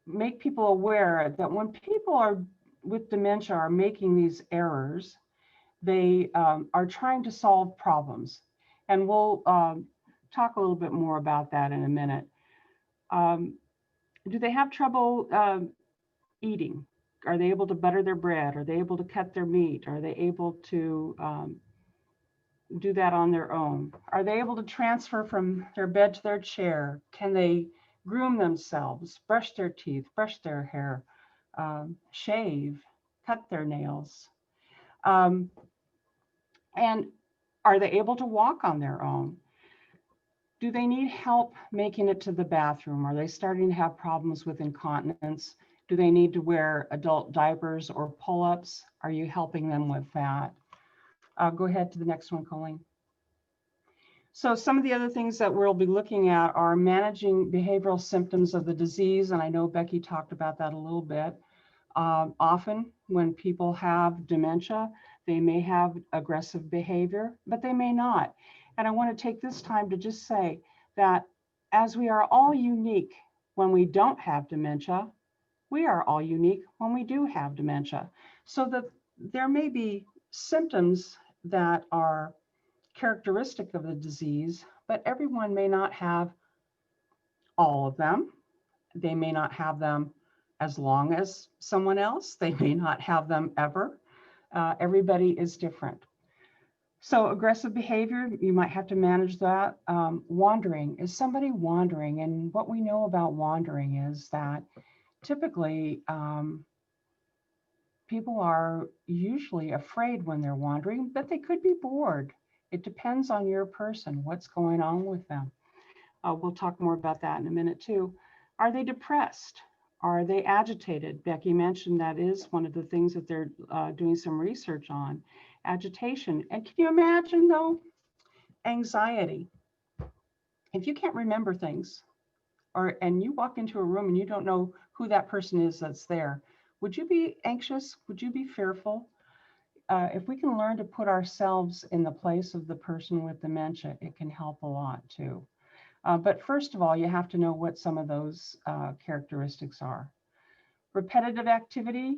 make people aware that when people are with dementia are making these errors, They are trying to solve problems. And we'll talk a little bit more about that in a minute. Do they have trouble eating? Are they able to butter their bread? Are they able to cut their meat? Are they able to do that on their own? Are they able to transfer from their bed to their chair? Can they groom themselves, brush their teeth, brush their hair, shave, cut their nails? And are they able to walk on their own? Do they need help making it to the bathroom? Are they starting to have problems with incontinence? Do they need to wear adult diapers or pull-ups? Are you helping them with that? Go ahead to the next one, Colleen. So some of the other things that we'll be looking at are managing behavioral symptoms of the disease. And I know Becky talked about that a little bit. Often when people have dementia, they may have aggressive behavior, but they may not. And I want to take this time to just say that as we are all unique when we don't have dementia, we are all unique when we do have dementia. So that there may be symptoms that are characteristic of the disease, but everyone may not have all of them. They may not have them as long as someone else. They may not have them ever. Everybody is different. So aggressive behavior, you might have to manage that. Wandering, is somebody wandering? And what we know about wandering is that typically people are usually afraid when they're wandering, but they could be bored. It depends on your person, what's going on with them. We'll talk more about that in a minute too. Are they depressed? Are they agitated? Becky mentioned that is one of the things that they're doing some research on, agitation. And can you imagine though, anxiety? If you can't remember things, and you walk into a room and you don't know who that person is that's there, would you be anxious? Would you be fearful? If we can learn to put ourselves in the place of the person with dementia, it can help a lot too. But first of all, you have to know what some of those characteristics are. Repetitive activity,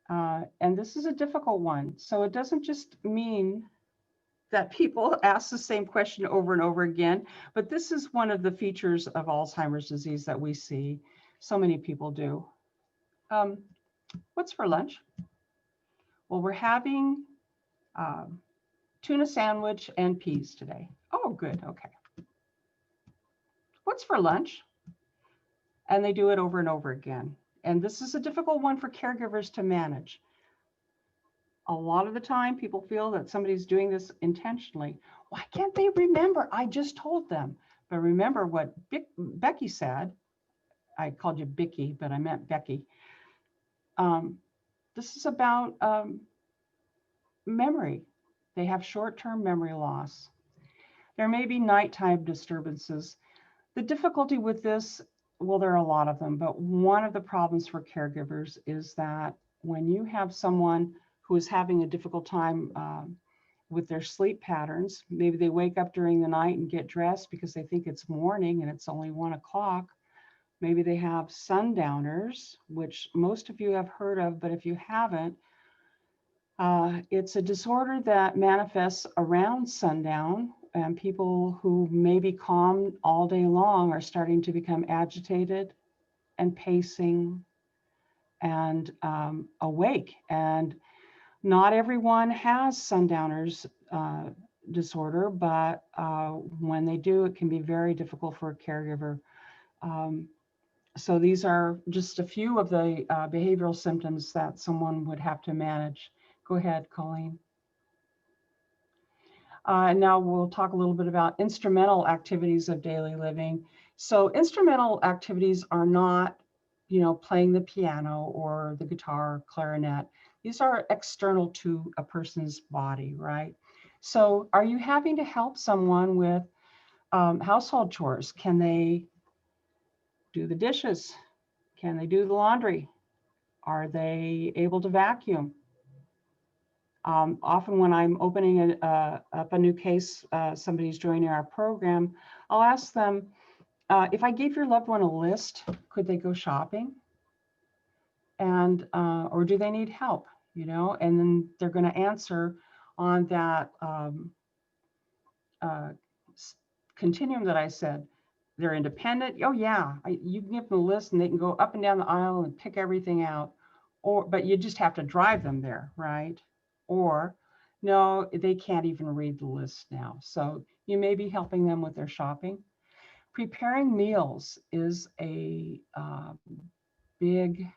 and this is a difficult one. So it doesn't just mean that people ask the same question over and over again, but this is one of the features of Alzheimer's disease that we see so many people do. What's for lunch? Well, we're having tuna sandwich and peas today. Oh, good, okay. What's for lunch? And they do it over and over again. And this is a difficult one for caregivers to manage. A lot of the time, people feel that somebody's doing this intentionally. Why can't they remember? I just told them. But remember what Becky said. I called you Bicky, but I meant Becky. This is about memory. They have short-term memory loss. There may be nighttime disturbances. The difficulty with this, well, there are a lot of them, but one of the problems for caregivers is that when you have someone who is having a difficult time with their sleep patterns, maybe they wake up during the night and get dressed because they think it's morning and it's only 1 o'clock. Maybe they have sundowners, which most of you have heard of, but if you haven't, it's a disorder that manifests around sundown, and people who may be calm all day long are starting to become agitated and pacing and awake. And not everyone has sundowners disorder, but when they do, it can be very difficult for a caregiver. So these are just a few of the behavioral symptoms that someone would have to manage. Go ahead, Colleen. Now we'll talk a little bit about instrumental activities of daily living. So instrumental activities are not, playing the piano or the guitar, clarinet. These are external to a person's body, right? So are you having to help someone with household chores? Can they do the dishes? Can they do the laundry? Are they able to vacuum? Often when I'm opening up a new case, somebody's joining our program, I'll ask them, if I gave your loved one a list, could they go shopping? And, or do they need help, And then they're going to answer, on that continuum that I said. They're independent. Oh yeah, you can give them a list and they can go up and down the aisle and pick everything out. But you just have to drive them there, right? Or no, they can't even read the list now. So you may be helping them with their shopping. Preparing meals is a big,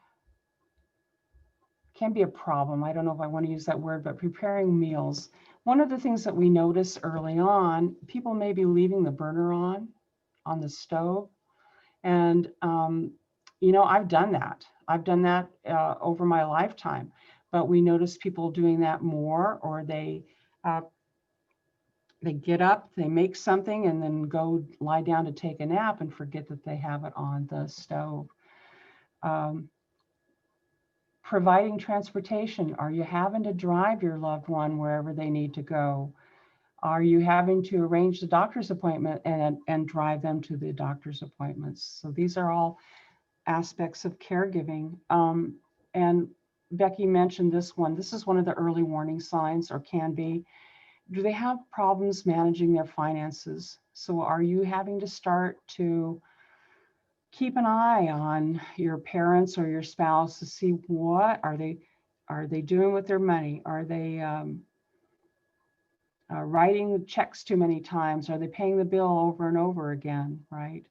can be a problem. I don't know if I want to use that word, but preparing meals. One of the things that we notice early on, people may be leaving the burner on the stove. And, you know, I've done that. I've done that over my lifetime, but we notice people doing that more, or they get up, they make something and then go lie down to take a nap and forget that they have it on the stove. Providing transportation. Are you having to drive your loved one wherever they need to go? Are you having to arrange the doctor's appointment and drive them to the doctor's appointments? So these are all aspects of caregiving. And Becky mentioned this one. This is one of the early warning signs, or can be. Do they have problems managing their finances? So are you having to start to keep an eye on your parents or your spouse to see what are they doing with their money? Are they writing the checks too many times? Are they paying the bill over and over again, right?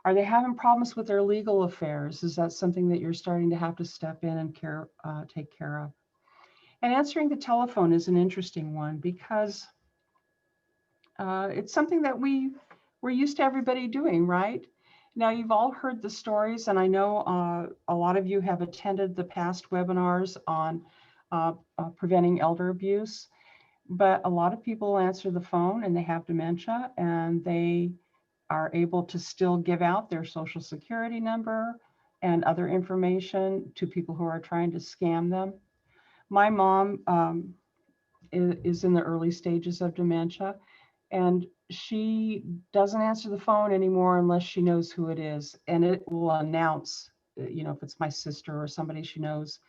Are they having problems with their legal affairs? Is that something that you're starting to have to step in and take care of? And answering the telephone is an interesting one, because it's something that we're used to everybody doing, right? Now, you've all heard the stories, and I know a lot of you have attended the past webinars on preventing elder abuse, but a lot of people answer the phone and they have dementia, and they are able to still give out their social security number and other information to people who are trying to scam them. My mom is in the early stages of dementia, and she doesn't answer the phone anymore unless she knows who it is, and it will announce, you know, if it's my sister or somebody she knows.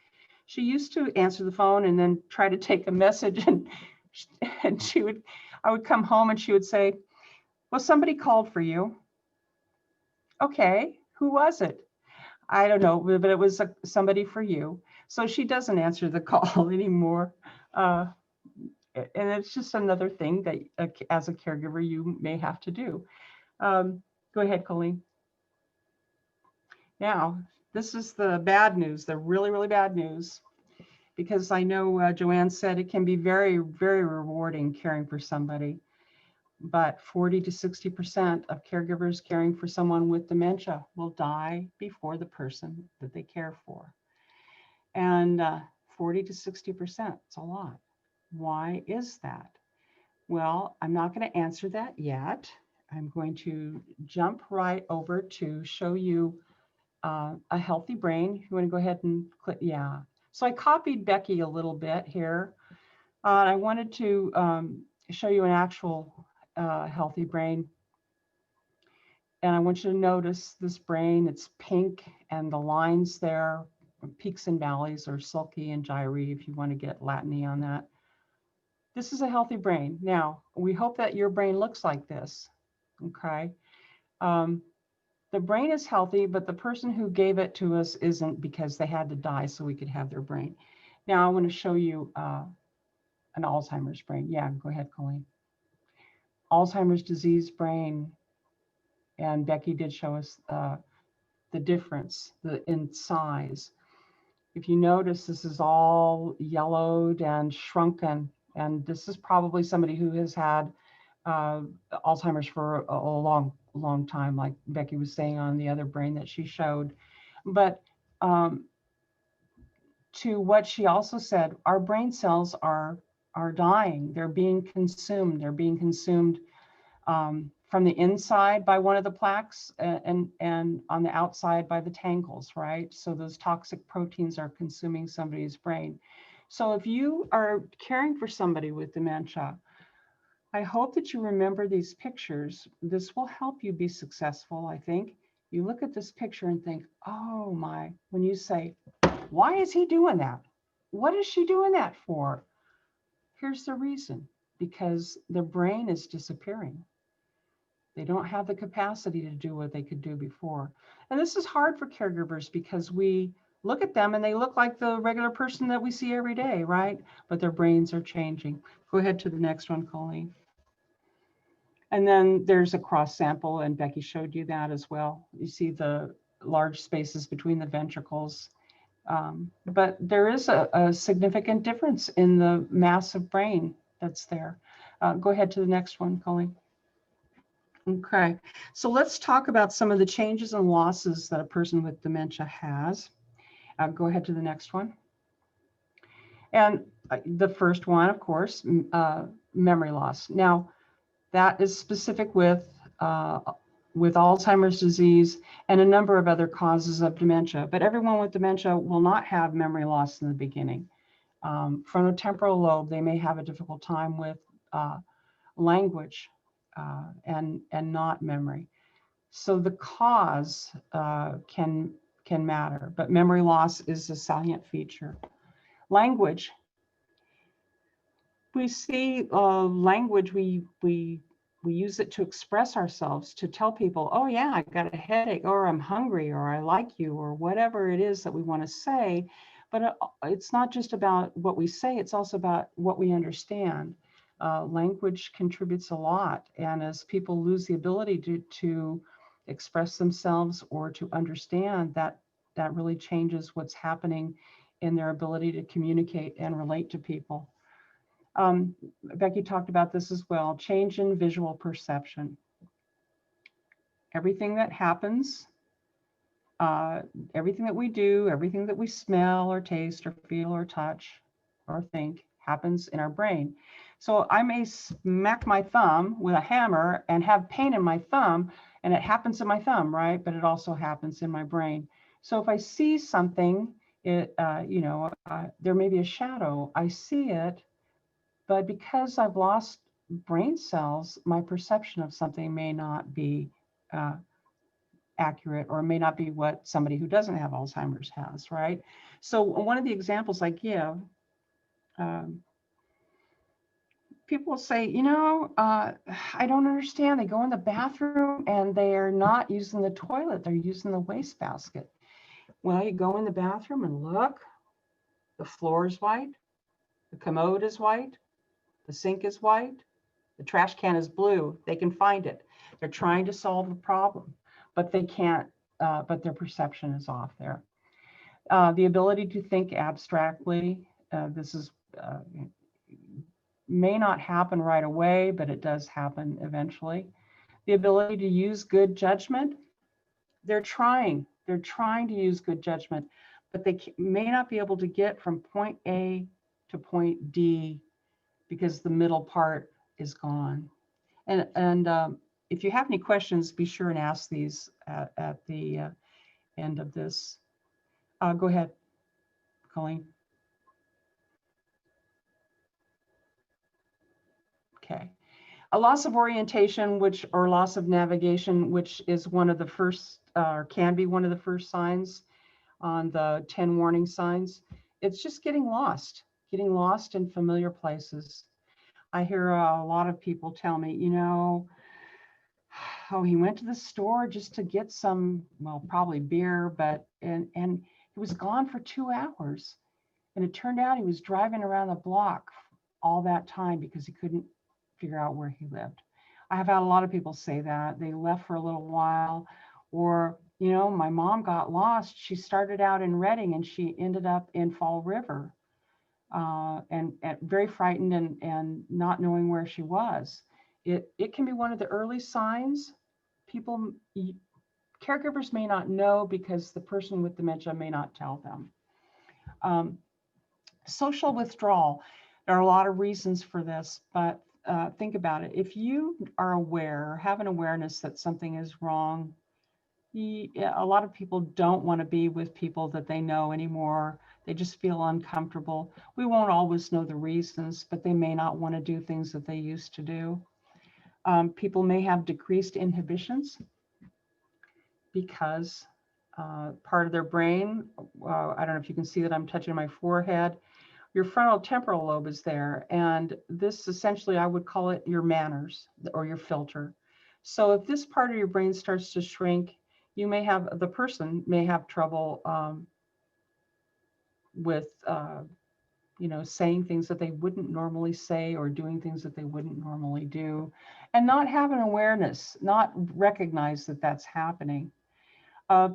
She used to answer the phone and then try to take a message, and I would come home and she would say, well, somebody called for you. Okay, who was it? I don't know, but it was somebody for you. So she doesn't answer the call anymore. And it's just another thing that as a caregiver, you may have to do. Go ahead, Colleen. Now, this is the bad news, the really, really bad news, because I know Joanne said it can be very, very rewarding caring for somebody, but 40 to 60% of caregivers caring for someone with dementia will die before the person that they care for. And 40 to 60%, it's a lot. Why is that? Well, I'm not going to answer that yet. I'm going to jump right over to show you a healthy brain. You want to go ahead and click? Yeah. So I copied Becky a little bit here. I wanted to show you an actual healthy brain. And I want you to notice this brain. It's pink, and the lines there, peaks and valleys, or sulci and gyri, if you want to get Latin-y on that. This is a healthy brain. Now, we hope that your brain looks like this, okay? The brain is healthy, but the person who gave it to us isn't, because they had to die so we could have their brain. Now, I want to show you an Alzheimer's brain. Yeah, go ahead, Colleen. Alzheimer's disease brain, and Becky did show us the difference in size. If you notice, this is all yellowed and shrunken, and this is probably somebody who has had Alzheimer's for a long time, like Becky was saying on the other brain that she showed. But to what she also said, our brain cells are dying. They're being consumed. They're being consumed from the inside by one of the plaques and on the outside by the tangles, right? So those toxic proteins are consuming somebody's brain. So if you are caring for somebody with dementia, I hope that you remember these pictures. This will help you be successful, I think. You look at this picture and think, oh my, when you say, why is he doing that? What is she doing that for? Here's the reason: because their brain is disappearing. They don't have the capacity to do what they could do before. And this is hard for caregivers because we look at them and they look like the regular person that we see every day, right? But their brains are changing. Go ahead to the next one, Colleen. And then there's a cross sample, and Becky showed you that as well. You see the large spaces between the ventricles. But there is a significant difference in the mass of brain that's there. Go ahead to the next one, Colleen. Okay, so let's talk about some of the changes and losses that a person with dementia has. Go ahead to the next one. And the first one, of course, memory loss. Now, that is specific with Alzheimer's disease and a number of other causes of dementia. But everyone with dementia will not have memory loss in the beginning. Frontotemporal lobe, they may have a difficult time with language and not memory. So the cause can matter, but memory loss is a salient feature. Language. We see language, we use it to express ourselves, to tell people, oh yeah, I got a headache, or I'm hungry, or I like you, or whatever it is that we want to say. But it's not just about what we say, it's also about what we understand. Language contributes a lot. And as people lose the ability to express themselves or to understand, that really changes what's happening in their ability to communicate and relate to people. Becky talked about this as well, change in visual perception. Everything that happens, everything that we do, everything that we smell or taste or feel or touch or think happens in our brain. So I may smack my thumb with a hammer and have pain in my thumb, and it happens in my thumb, right? But it also happens in my brain. So if I see something, there may be a shadow, I see it, but because I've lost brain cells, my perception of something may not be accurate, or may not be what somebody who doesn't have Alzheimer's has, right? So one of the examples I give, people will say, I don't understand. They go in the bathroom and they're not using the toilet, they're using the wastebasket. Well, you go in the bathroom and look, the floor is white, the commode is white, the sink is white, the trash can is blue. They can find it. They're trying to solve the problem, but they can't, but their perception is off there. The ability to think abstractly, this is may not happen right away, but it does happen eventually. The ability to use good judgment, they're trying to use good judgment, but they may not be able to get from point A to point D because the middle part is gone. And if you have any questions, be sure and ask these at the end of this. Go ahead, Colleen. Okay. A loss of orientation, or loss of navigation, which is one of the first, or can be one of the first signs on the 10 warning signs. It's just getting lost in familiar places. I hear a lot of people tell me, oh, he went to the store just to get some, well, probably beer, but, and he was gone for 2 hours. And it turned out he was driving around the block all that time because he couldn't figure out where he lived. I have had a lot of people say that. They left for a little while, or, my mom got lost. She started out in Reading and she ended up in Fall River, and very frightened and not knowing where she was. It can be one of the early signs. Caregivers may not know because the person with dementia may not tell them. Social withdrawal. There are a lot of reasons for this, but think about it. If you are aware, or have an awareness that something is wrong, a lot of people don't want to be with people that they know anymore. They just feel uncomfortable. We won't always know the reasons, but they may not want to do things that they used to do. People may have decreased inhibitions because part of their brain, I don't know if you can see that I'm touching my forehead, your frontal temporal lobe is there. And this essentially, I would call it your manners or your filter. So if this part of your brain starts to shrink, you may have, the person may have trouble with, saying things that they wouldn't normally say or doing things that they wouldn't normally do, and not have an awareness, not recognize that that's happening.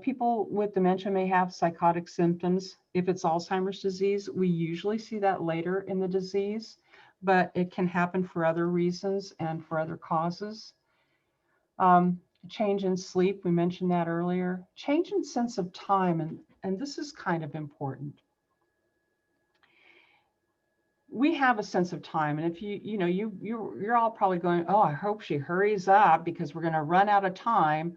People with dementia may have psychotic symptoms. If it's Alzheimer's disease, we usually see that later in the disease, but it can happen for other reasons and for other causes. Change in sleep, we mentioned that earlier. Change in sense of time, and this is kind of important. We have a sense of time, and if you're all probably going, oh, I hope she hurries up because we're going to run out of time.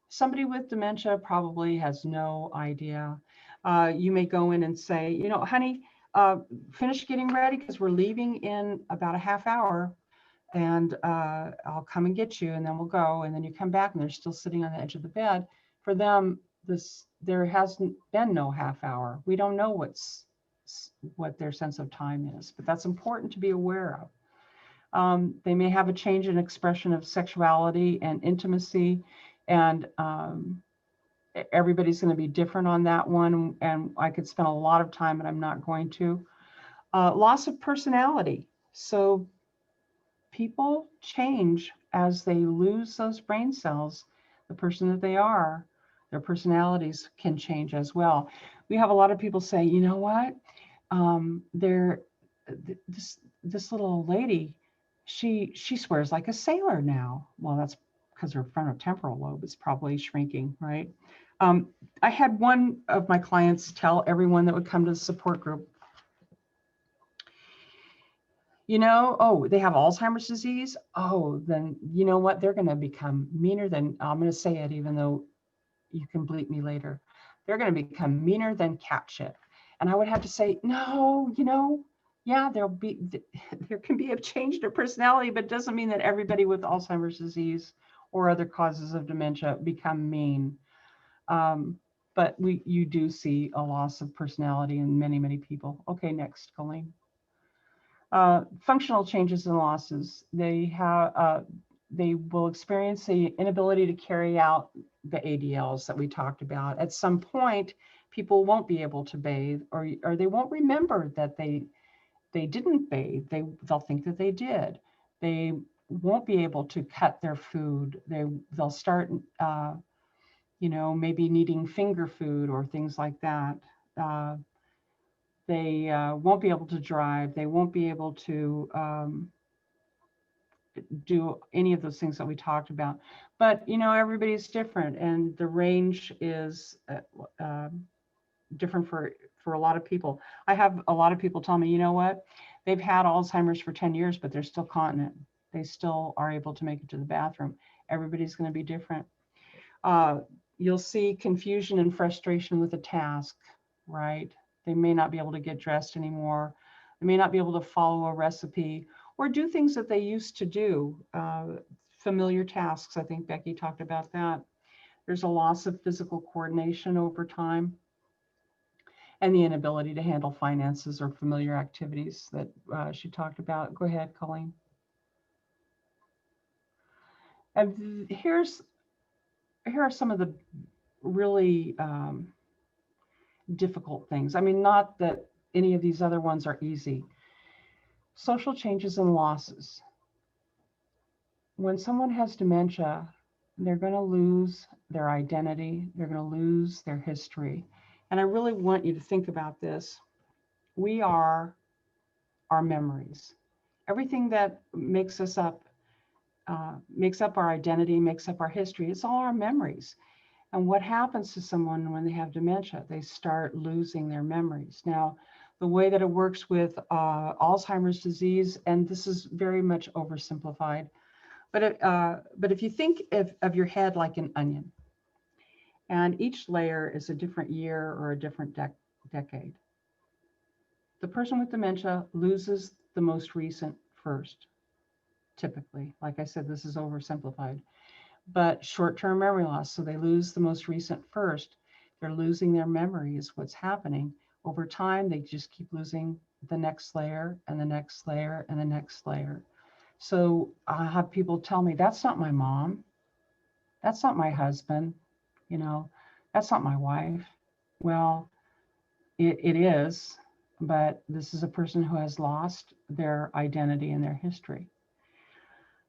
Somebody with dementia probably has no idea. You may go in and say, honey, finish getting ready because we're leaving in about a half hour, and I'll come and get you, and then we'll go. And then you come back and they're still sitting on the edge of the bed. For them, there hasn't been no half hour. We don't know what their sense of time is, but that's important to be aware of. They may have a change in expression of sexuality and intimacy, and everybody's going to be different on that one. And I could spend a lot of time, but I'm not going to. Loss of personality. So people change as they lose those brain cells. The person that they are, their personalities can change as well. We have a lot of people say, you know what? This little lady, she swears like a sailor now. Well, that's because her frontotemporal lobe is probably shrinking, right? I had one of my clients tell everyone that would come to the support group, oh, they have Alzheimer's disease. Oh, then you know what? They're going to become meaner than, I'm going to say it even though you can bleep me later. They're going to become meaner than cat shit. And I would have to say, no, yeah, there can be a change in their personality, but it doesn't mean that everybody with Alzheimer's disease or other causes of dementia become mean. But you do see a loss of personality in many, many people. Okay, next, Colleen. Functional changes and losses. They will experience the inability to carry out the ADLs that we talked about. At some point, people won't be able to bathe, or they won't remember that they didn't bathe. They'll think that they did. They won't be able to cut their food. They'll start, maybe needing finger food or things like that. They won't be able to drive. They won't be able to do any of those things that we talked about. But, everybody's different, and the range is different for a lot of people. I have a lot of people tell me, you know what? They've had Alzheimer's for 10 years, but they're still continent. They still are able to make it to the bathroom. Everybody's going to be different. You'll see confusion and frustration with a task, right? They may not be able to get dressed anymore. They may not be able to follow a recipe or do things that they used to do. Familiar tasks, I think Becky talked about that. There's a loss of physical coordination over time, and the inability to handle finances or familiar activities that she talked about. Go ahead, Colleen. And here are some of the really difficult things. I mean, not that any of these other ones are easy. Social changes and losses. When someone has dementia, they're going to lose their identity. They're going to lose their history. And I really want you to think about this. We are our memories. Everything that makes us up, makes up our identity, makes up our history. It's all our memories. And what happens to someone when they have dementia? They start losing their memories. Now, the way that it works with Alzheimer's disease, and this is very much oversimplified, but if you think of your head like an onion, and each layer is a different year or a different decade, the person with dementia loses the most recent first, typically. Like I said, this is oversimplified. But short-term memory loss, so they lose the most recent first. They're losing their memory is what's happening. Over time, they just keep losing the next layer and the next layer and the next layer. So I have people tell me, that's not my mom. That's not my husband. You know, that's not my wife. Well, it is, but this is a person who has lost their identity and their history.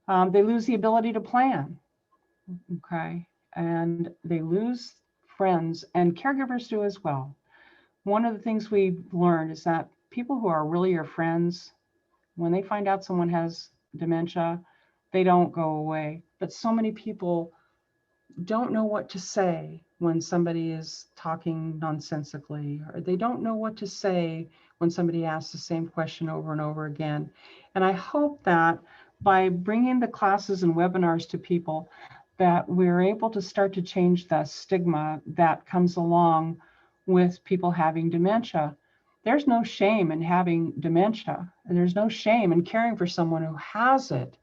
They lose the ability to plan, okay? And they lose friends, and caregivers do as well. One of the things we've learned is that people who are really your friends, when they find out someone has dementia, they don't go away. But so many people don't know what to say when somebody is talking nonsensically, or they don't know what to say when somebody asks the same question over and over again. And I hope that by bringing the classes and webinars to people, that we're able to start to change the stigma that comes along with people having dementia. There's no shame in having dementia, and there's no shame in caring for someone who has it.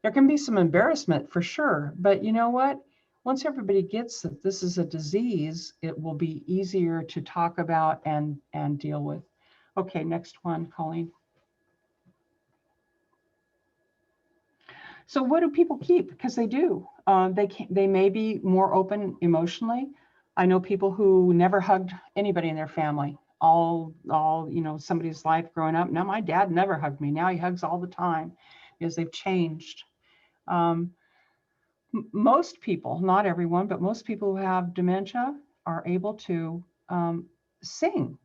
There can be some embarrassment for sure, but you know what? Once everybody gets that this is a disease, it will be easier to talk about and deal with. Okay, next one, Colleen. So what do people keep? Because they do. They may be more open emotionally. I know people who never hugged anybody in their family all you know, somebody's life growing up. Now my dad never hugged me. Now he hugs all the time because they've changed. Most people, not everyone, but most people who have dementia are able to sing.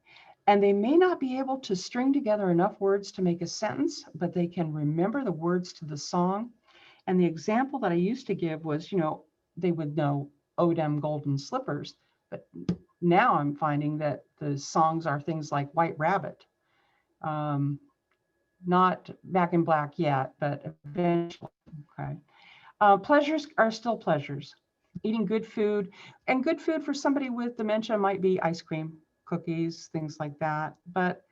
And they may not be able to string together enough words to make a sentence, but they can remember the words to the song. And the example that I used to give was, you know, they would know "Oh Dem Golden Slippers," but now I'm finding that the songs are things like "White Rabbit." Not "Back in Black" yet, but eventually, okay. Pleasures are still pleasures. Eating good food, and good food for somebody with dementia might be ice cream, cookies, things like that, but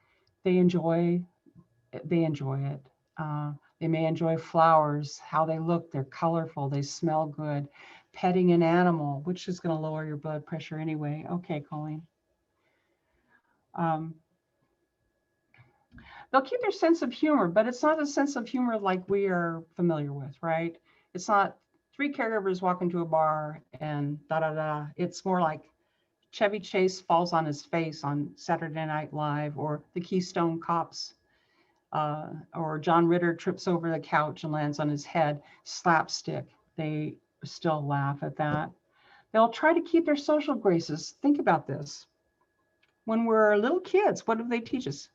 they enjoy it. They may enjoy flowers, how they look, they're colorful, they smell good. Petting an animal, which is going to lower your blood pressure anyway. Okay, Colleen. They'll keep their sense of humor, but it's not a sense of humor like we are familiar with, right? It's not three caregivers walk into a bar and da-da-da. It's more like Chevy Chase falls on his face on Saturday Night Live, or the Keystone Cops, or John Ritter trips over the couch and lands on his head, slapstick. They still laugh at that. They'll try to keep their social graces. Think about this. When we're little kids, what do they teach us?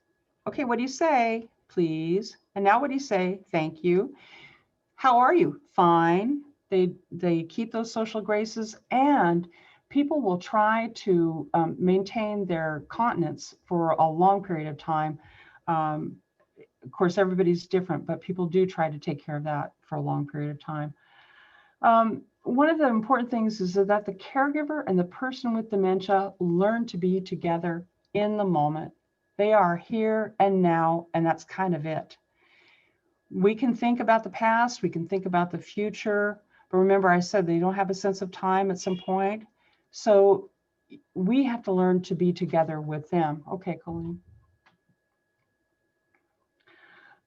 Okay, what do you say? Please. And now what do you say? Thank you. How are you? Fine. They keep those social graces, and people will try to maintain their continence for a long period of time. Of course, everybody's different, but people do try to take care of that for a long period of time. One of the important things is that the caregiver and the person with dementia learn to be together in the moment. They are here and now, and that's kind of it. We can think about the past, we can think about the future, but remember I said they don't have a sense of time at some point. So we have to learn to be together with them. Okay, Colleen.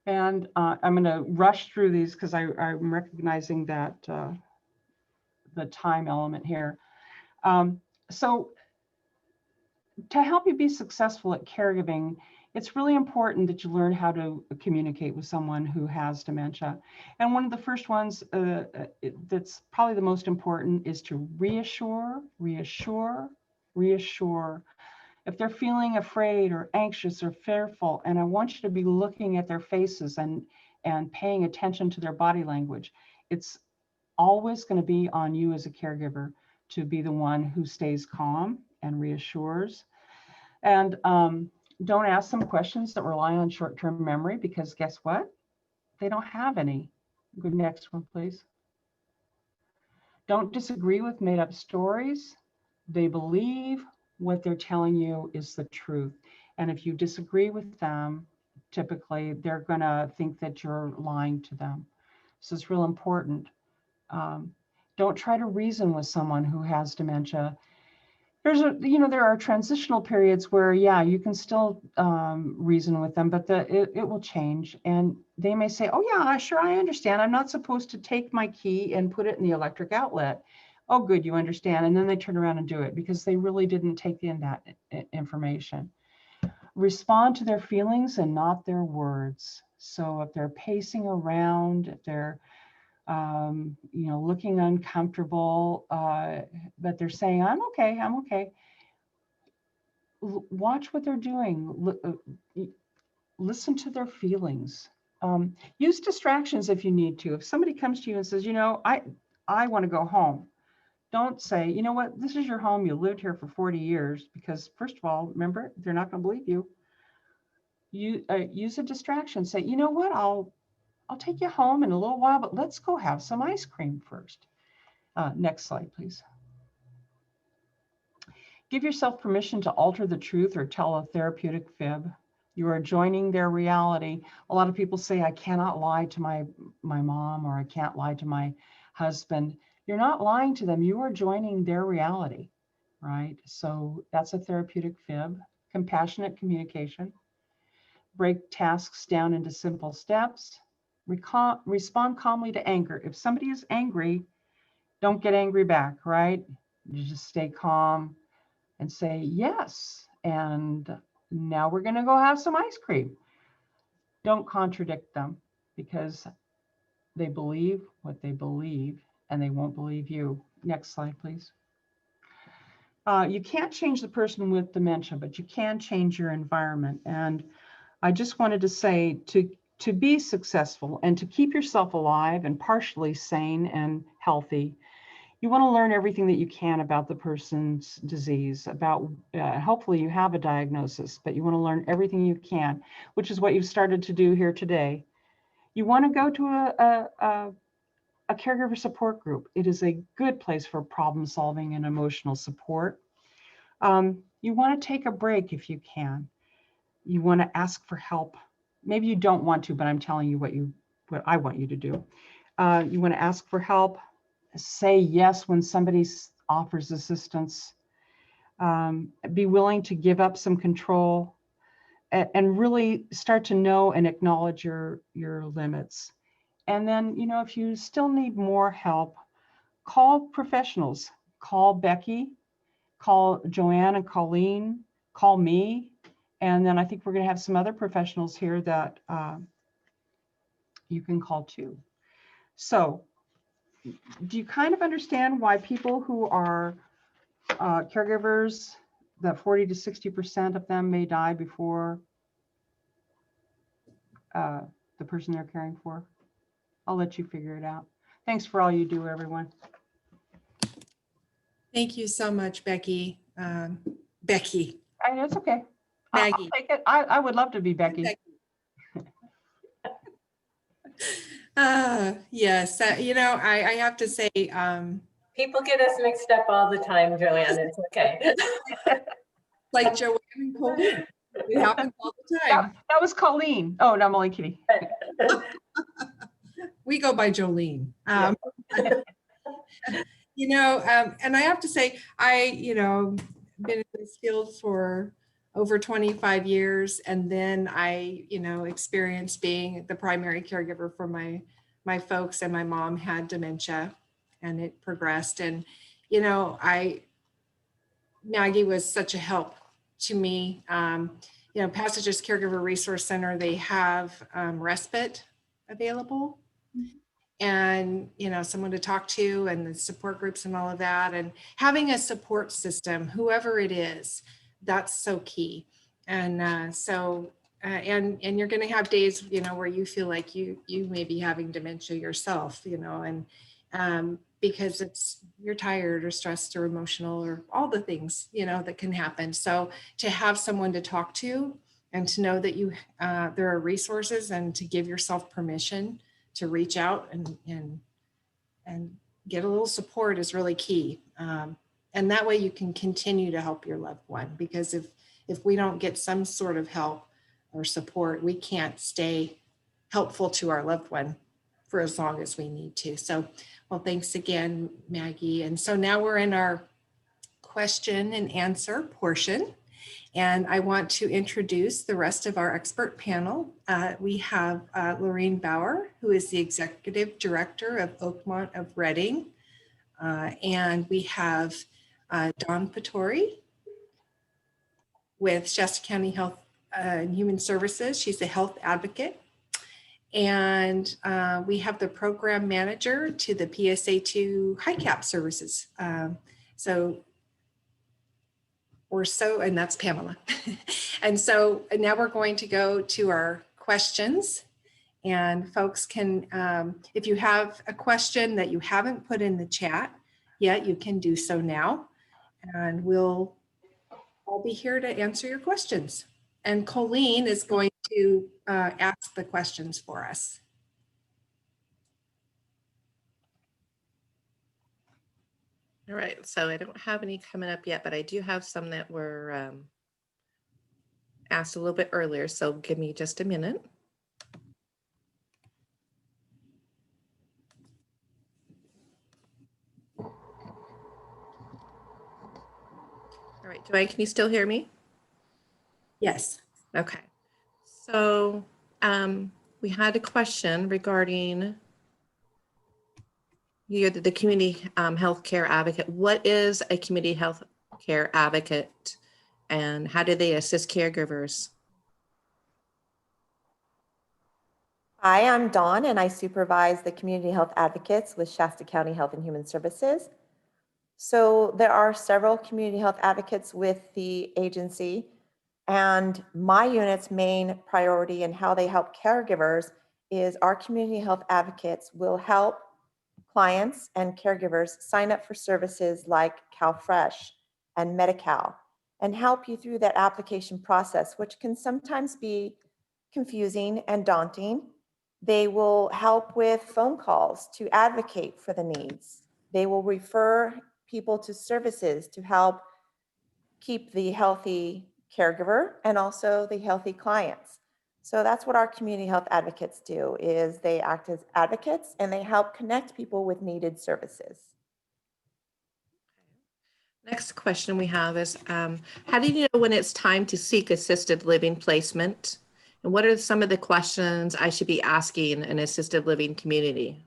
And I'm going to rush through these because I'm recognizing that the time element here. So to help you be successful at caregiving, it's really important that you learn how to communicate with someone who has dementia. And one of the first ones that's probably the most important is to reassure, reassure, reassure. If they're feeling afraid or anxious or fearful, and I want you to be looking at their faces and paying attention to their body language, it's always going to be on you as a caregiver to be the one who stays calm and reassures. And don't ask them questions that rely on short-term memory, because guess what? They don't have any. Good, next one, please. Don't disagree with made-up stories. They believe what they're telling you is the truth. And if you disagree with them, typically they're going to think that you're lying to them. So it's real important. Don't try to reason with someone who has dementia. there are transitional periods where, yeah, you can still reason with them, but it will change. And they may say, oh yeah, I understand. I'm not supposed to take my key and put it in the electric outlet. Oh, good, you understand. And then they turn around and do it because they really didn't take in that information. Respond to their feelings and not their words. So if they're pacing around, if they're looking uncomfortable, but they're saying, I'm okay. Watch what they're doing. Listen to their feelings. Use distractions if you need to. If somebody comes to you and says, I want to go home, don't say, you know what, this is your home. You lived here for 40 years, because first of all, remember, they're not going to believe you. Use a distraction. Say, you know what, I'll take you home in a little while, but let's go have some ice cream first. Next slide, please. Give yourself permission to alter the truth or tell a therapeutic fib. You are joining their reality. A lot of people say, I cannot lie to my mom, or I can't lie to my husband. You're not lying to them. You are joining their reality, right? So that's a therapeutic fib. Compassionate communication. Break tasks down into simple steps. Respond calmly to anger. If somebody is angry, don't get angry back, right? You just stay calm and say, yes, and now we're going to go have some ice cream. Don't contradict them, because they believe what they believe and they won't believe you. Next slide, please. You can't change the person with dementia, but you can change your environment. And I just wanted to say, to be successful and to keep yourself alive and partially sane and healthy, you want to learn everything that you can about the person's disease, about hopefully you have a diagnosis, but you want to learn everything you can, which is what you've started to do here today. You want to go to a caregiver support group. It is a good place for problem solving and emotional support. You want to take a break if you can. You want to ask for help. Maybe you don't want to, but I'm telling you what I want you to do. You want to ask for help. Say yes when somebody offers assistance. Be willing to give up some control, and really start to know and acknowledge your limits. And then, if you still need more help, call professionals. Call Becky, call Joanne and Colleen, call me. And then I think we're going to have some other professionals here that you can call too. So do you kind of understand why people who are caregivers, that 40 to 60% of them may die before the person they're caring for? I'll let you figure it out. Thanks for all you do, everyone. Thank you so much, Becky. Becky. It's okay. Maggie. I'll take it. I would love to be Becky. Yes, I have to say, People get us mixed up all the time, Joanne. It's okay. like Joanne and Colleen. It happens all the time. That was Colleen. Oh, no, I'm only kidding. We go by Jolene. And I have to say, been in this field for over 25 years. And then I, experienced being the primary caregiver for my folks, and my mom had dementia and it progressed. And, Maggie was such a help to me. Passages Caregiver Resource Center, they have respite available. And someone to talk to, and the support groups and all of that, and having a support system, whoever it is, that's so key. And and you're going to have days where you feel like you may be having dementia yourself, and because you're tired or stressed or emotional or all the things that can happen. So to have someone to talk to, and to know that there are resources, and to give yourself permission to reach out and get a little support is really key. And that way you can continue to help your loved one, because if we don't get some sort of help or support, we can't stay helpful to our loved one for as long as we need to. So, well, thanks again, Maggie. And so now we're in our question and answer portion. And I want to introduce the rest of our expert panel. We have Lorraine Bauer, who is the Executive Director of Oakmont of Reading. And we have Dawn Patori with Shasta County Health and Human Services. She's a health advocate. And we have the program manager to the PSA2 HICAP services. And that's Pamela. And so now we're going to go to our questions, and folks can, if you have a question that you haven't put in the chat yet, you can do so now, and we'll all be here to answer your questions. And Colleen is going to ask the questions for us. All right, so I don't have any coming up yet, but I do have some that were asked a little bit earlier, so give me just a minute. All right, Joanne, can you still hear me? Yes. Okay, so we had a question regarding you're the community health care advocate. What is a community health care advocate, and how do they assist caregivers? Hi, I'm Dawn, and I supervise the community health advocates with Shasta County Health and Human Services. So there are several community health advocates with the agency, and my unit's main priority in how they help caregivers is our community health advocates will help clients and caregivers sign up for services like CalFresh and Medi-Cal and help you through that application process, which can sometimes be confusing and daunting. They will help with phone calls to advocate for the needs. They will refer people to services to help keep the healthy caregiver and also the healthy clients. So that's what our community health advocates do, is they act as advocates and they help connect people with needed services. Next question we have is, how do you know when it's time to seek assisted living placement? And what are some of the questions I should be asking an assisted living community?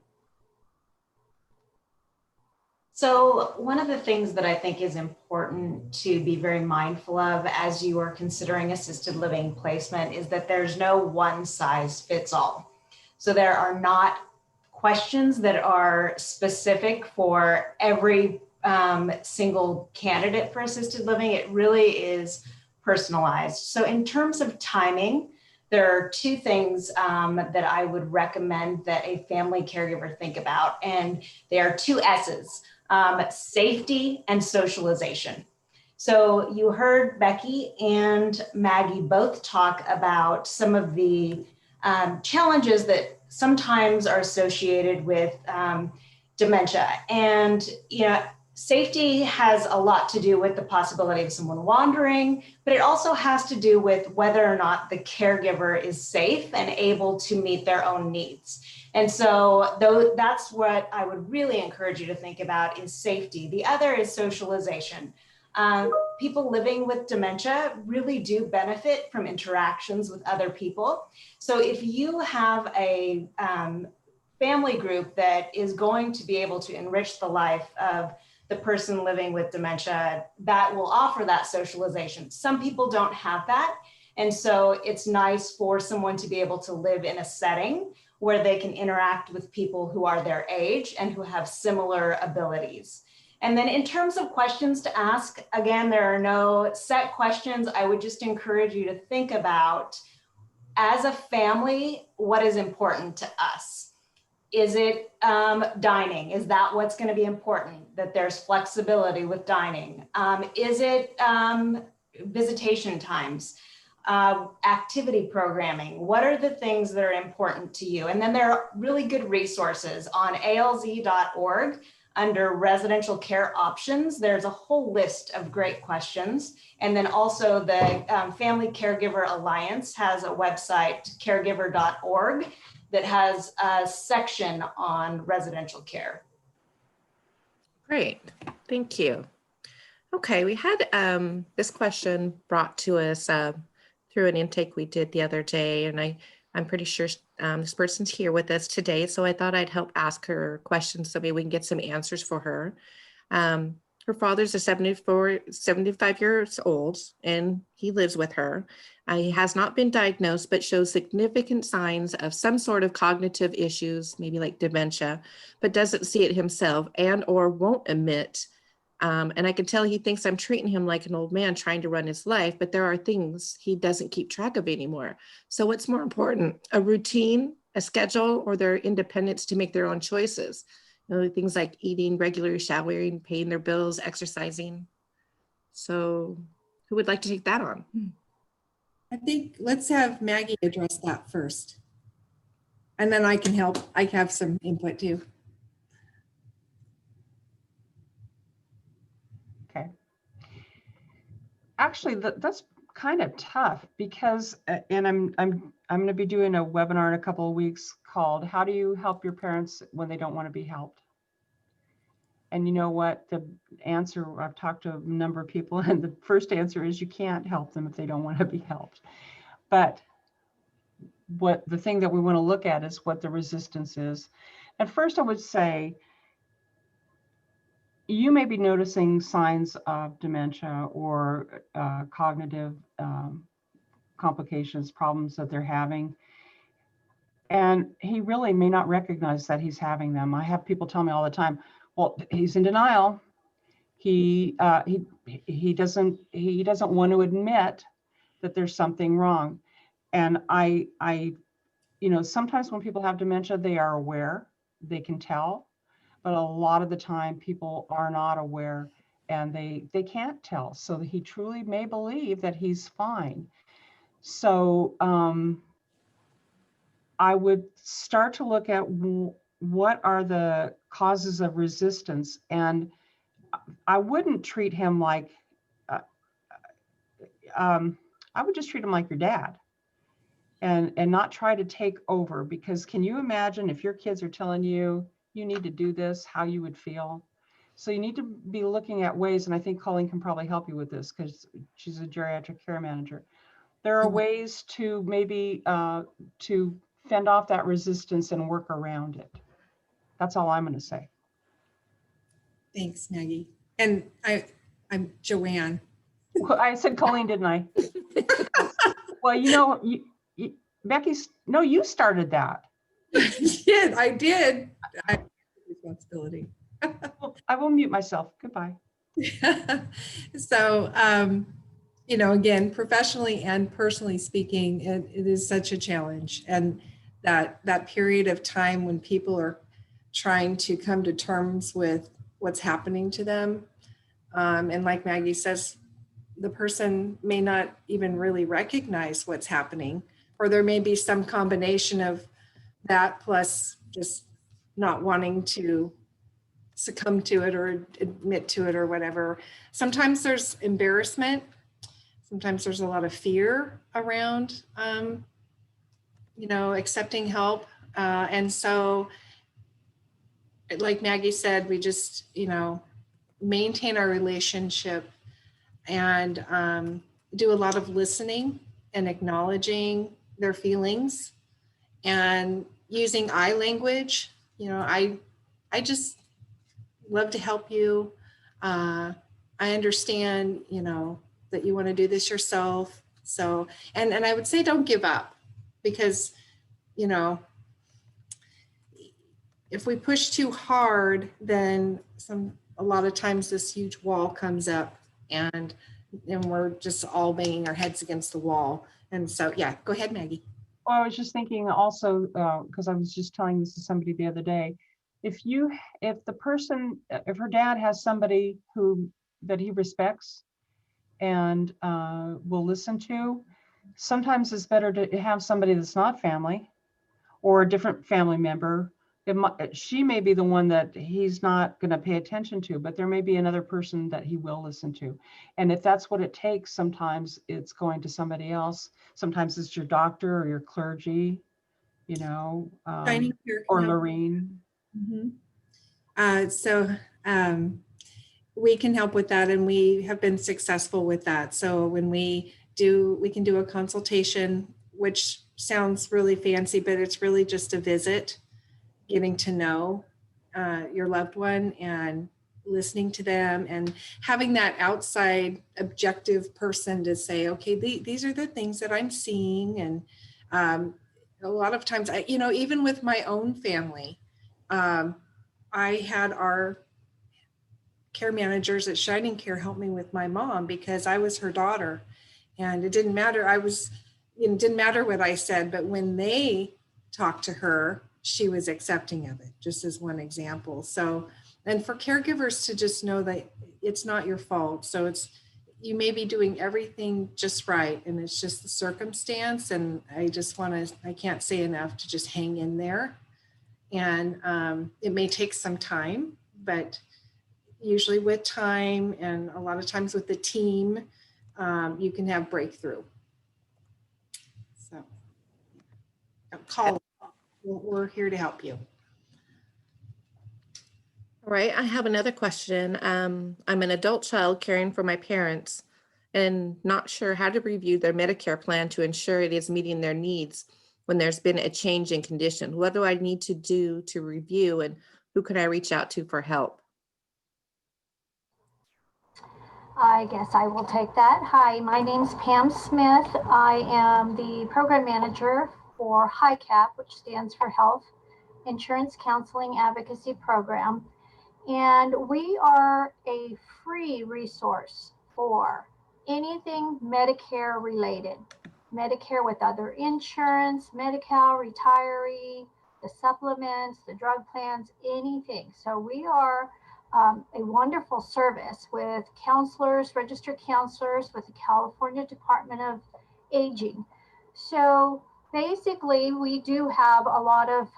So one of the things that I think is important to be very mindful of as you are considering assisted living placement is that there's no one size fits all. So there are not questions that are specific for every single candidate for assisted living. It really is personalized. So in terms of timing, there are two things that I would recommend that a family caregiver think about, and they are two S's. Safety and socialization. So you heard Becky and Maggie both talk about some of the challenges that sometimes are associated with dementia. And, safety has a lot to do with the possibility of someone wandering, but it also has to do with whether or not the caregiver is safe and able to meet their own needs. And so that's what I would really encourage you to think about is safety. The other is socialization. People living with dementia really do benefit from interactions with other people. So if you have a family group that is going to be able to enrich the life of the person living with dementia, that will offer that socialization. Some people don't have that. And so it's nice for someone to be able to live in a setting where they can interact with people who are their age and who have similar abilities. And then in terms of questions to ask, again, there are no set questions. I would just encourage you to think about, as a family, what is important to us? Is it dining? Is that what's going to be important? That there's flexibility with dining? Is it visitation times? Activity programming? What are the things that are important to you? And then there are really good resources on alz.org under residential care options. There's a whole list of great questions. And then also the Family Caregiver Alliance has a website, caregiver.org, that has a section on residential care. Great, thank you. Okay, we had this question brought to us through an intake we did the other day, and I'm pretty sure this person's here with us today, so I thought I'd help ask her questions so maybe we can get some answers for her. Her father's a 75 years old, and he lives with her. He has not been diagnosed, but shows significant signs of some sort of cognitive issues, maybe like dementia, but doesn't see it himself and or won't admit. And I can tell he thinks I'm treating him like an old man trying to run his life, but there are things he doesn't keep track of anymore. So what's more important, a routine, a schedule, or their independence to make their own choices? You know, things like eating, regularly showering, paying their bills, exercising. So who would like to take that on? I think let's have Maggie address that first. And then I can help. I have some input too. Okay. Actually, that's kind of tough because, and I'm going to be doing a webinar in a couple of weeks called "How do you help your parents when they don't want to be helped?" And you know what? The answer, I've talked to a number of people, and the first answer is you can't help them if they don't want to be helped. But what the thing that we want to look at is what the resistance is. And first, I would say you may be noticing signs of dementia or cognitive complications, problems that they're having. And he really may not recognize that he's having them. I have people tell me all the time, well, he's in denial. He doesn't want to admit that there's something wrong. And I sometimes when people have dementia, they are aware, they can tell, but a lot of the time people are not aware and they can't tell. So he truly may believe that he's fine. So I would start to look at what are the causes of resistance, and I wouldn't treat him like, I would just treat him like your dad and not try to take over, because can you imagine if your kids are telling you, you need to do this, how you would feel? So you need to be looking at ways, and I think Colleen can probably help you with this because she's a geriatric care manager. There are ways to maybe to fend off that resistance and work around it. That's all I'm going to say. Thanks, Maggie. And I'm Joanne. Well, I said Colleen, didn't I? Well, you Becky's, no, you started that. I did. I have responsibility. I will mute myself. Goodbye. So, again, professionally and personally speaking, it is such a challenge. And that period of time when people are trying to come to terms with what's happening to them. And like Maggie says, the person may not even really recognize what's happening, or there may be some combination of that plus just not wanting to succumb to it or admit to it or whatever. Sometimes there's embarrassment. Sometimes there's a lot of fear around, accepting help. And so, like Maggie said, we just, maintain our relationship and do a lot of listening and acknowledging their feelings and using I language. I just love to help you. I understand, that you want to do this yourself. So, and I would say don't give up, because, if we push too hard, then a lot of times this huge wall comes up and we're just all banging our heads against the wall. And so, yeah, go ahead, Maggie. Well, I was just thinking also, because I was just telling this to somebody the other day, if her dad has somebody that he respects and will listen to, sometimes it's better to have somebody that's not family or a different family member. She may be the one that he's not going to pay attention to, but there may be another person that he will listen to. And if that's what it takes, sometimes it's going to somebody else. Sometimes it's your doctor or your clergy, or Lorraine. Mm-hmm. we can help with that, and we have been successful with that. So when we can do a consultation, which sounds really fancy, but it's really just a visit, getting to know your loved one and listening to them and having that outside objective person to say, okay, these are the things that I'm seeing. And a lot of times, even with my own family, I had our care managers at Shining Care help me with my mom because I was her daughter, and it didn't matter. It didn't matter what I said, but when they talked to her, she was accepting of it, just as one example. So, and for caregivers to just know that it's not your fault. So you may be doing everything just right, and it's just the circumstance. And I can't say enough to just hang in there. And it may take some time, but usually with time and a lot of times with the team, you can have breakthrough. So call. We're here to help you. All right, I have another question. I'm an adult child caring for my parents and not sure how to review their Medicare plan to ensure it is meeting their needs when there's been a change in condition. What do I need to do to review, and who can I reach out to for help? I guess I will take that. Hi, my name's Pam Smith. I am the program manager for HICAP, which stands for Health Insurance Counseling Advocacy Program. And we are a free resource for anything Medicare related. Medicare with other insurance, Medi-Cal, retiree, the supplements, the drug plans, anything. So we are a wonderful service with counselors, registered counselors with the California Department of Aging. So basically, we do have a lot of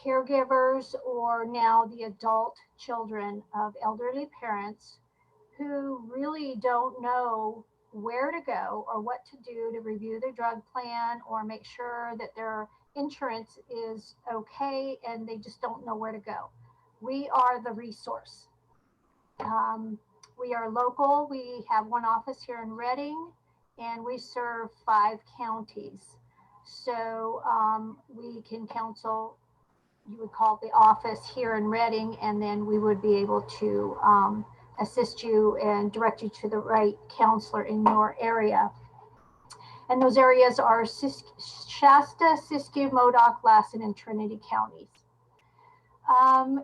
caregivers, or now the adult children of elderly parents who really don't know where to go or what to do to review their drug plan or make sure that their insurance is okay, and they just don't know where to go. We are the resource. We are local. We have one office here in Redding, and we serve 5 counties. So we can counsel. You would call the office here in Redding, and then we would be able to assist you and direct you to the right counselor in your area. And those areas are Shasta, Siskiyou, Modoc, Lassen, and Trinity counties.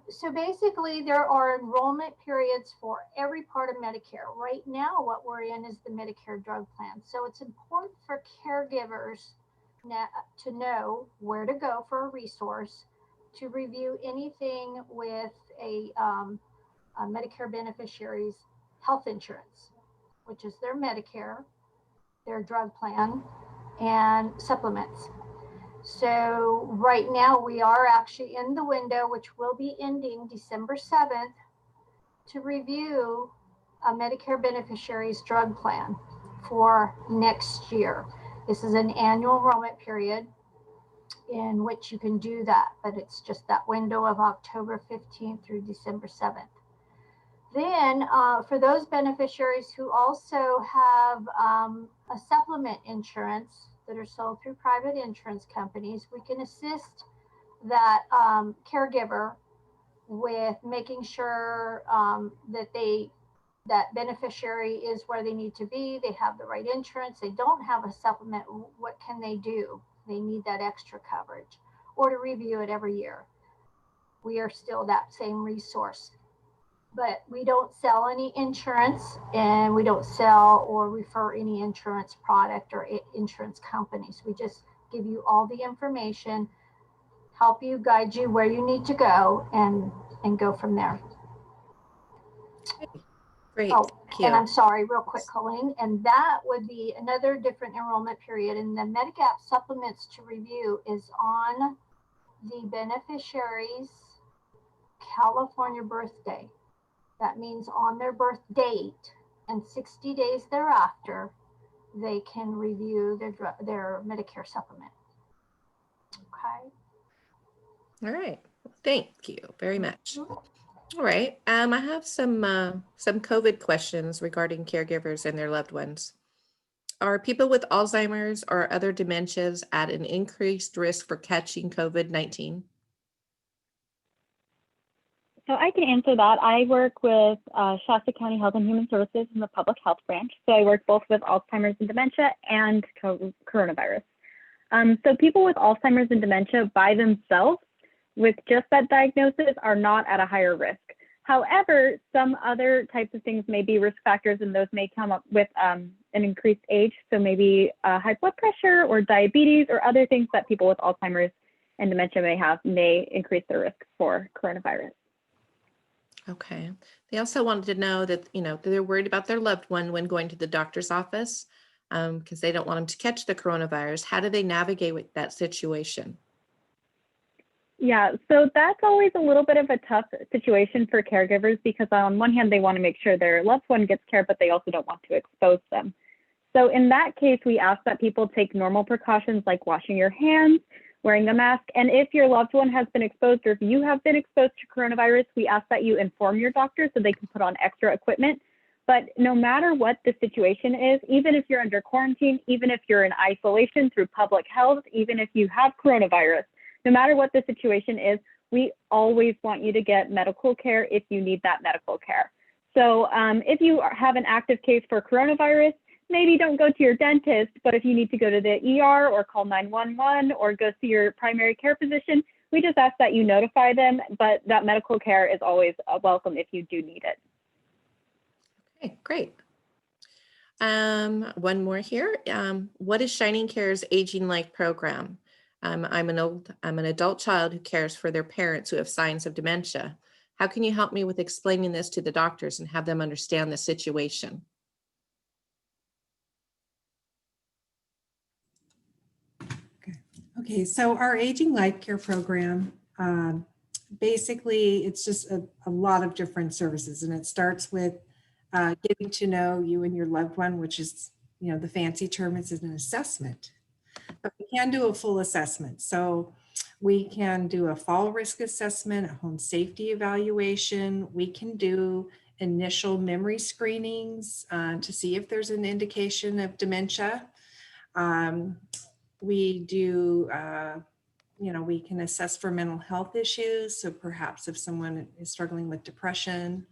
So basically, there are enrollment periods for every part of Medicare. Right now, what we're in is the Medicare drug plan. So it's important for caregivers to know where to go for a resource to review anything with a Medicare beneficiary's health insurance, which is their Medicare, their drug plan, and supplements. So right now we are actually in the window, which will be ending December 7th, to review a Medicare beneficiary's drug plan for next year. This is an annual enrollment period in which you can do that, but it's just that window of October 15th through December 7th. Then for those beneficiaries who also have a supplement insurance that are sold through private insurance companies, we can assist that caregiver with making sure that beneficiary is where they need to be. They have the right insurance. They don't have a supplement. What can they do? They need that extra coverage, or to review it every year. We are still that same resource. But we don't sell any insurance, and we don't sell or refer any insurance product or insurance companies. We just give you all the information, help you, guide you where you need to go, and go from there. Great, Oh, thank you. and I'm sorry, real quick, Colleen, and that would be another different enrollment period. And the Medigap supplements to review is on the beneficiary's California birthday. That means on their birth date, and 60 days thereafter, they can review their Medicare supplement. Okay. All right, thank you very much. All right. I have some COVID questions regarding caregivers and their loved ones. Are people with Alzheimer's or other dementias at an increased risk for catching COVID-19? So I can answer that. I work with Shasta County Health and Human Services in the public health branch. So I work both with Alzheimer's and dementia and coronavirus. So people with Alzheimer's and dementia by themselves with just that diagnosis are not at a higher risk. However, some other types of things may be risk factors, and those may come up with an increased age. So maybe high blood pressure or diabetes or other things that people with Alzheimer's and dementia may have may increase their risk for coronavirus. Okay. They also wanted to know that, they're worried about their loved one when going to the doctor's office because they don't want them to catch the coronavirus. How do they navigate with that situation? Yeah, so that's always a little bit of a tough situation for caregivers because on one hand, they want to make sure their loved one gets care, but they also don't want to expose them. So in that case, we ask that people take normal precautions like washing your hands, wearing a mask, and if your loved one has been exposed or if you have been exposed to coronavirus, we ask that you inform your doctor so they can put on extra equipment. But no matter what the situation is, even if you're under quarantine, even if you're in isolation through public health, even if you have coronavirus, no matter what the situation is, we always want you to get medical care if you need that medical care. So if you have an active case for coronavirus, maybe don't go to your dentist, but if you need to go to the ER or call 911 or go see your primary care physician, we just ask that you notify them, but that medical care is always welcome if you do need it. Okay, great. One more here. What is Shining Care's Aging Life program? I'm an adult child who cares for their parents who have signs of dementia. How can you help me with explaining this to the doctors and have them understand the situation? Okay, so our Aging Life Care program, basically it's just a lot of different services, and it starts with getting to know you and your loved one, which is, the fancy term is an assessment. But we can do a full assessment. So we can do a fall risk assessment, a home safety evaluation. We can do initial memory screenings to see if there's an indication of dementia. We do, we can assess for mental health issues. So perhaps if someone is struggling with depression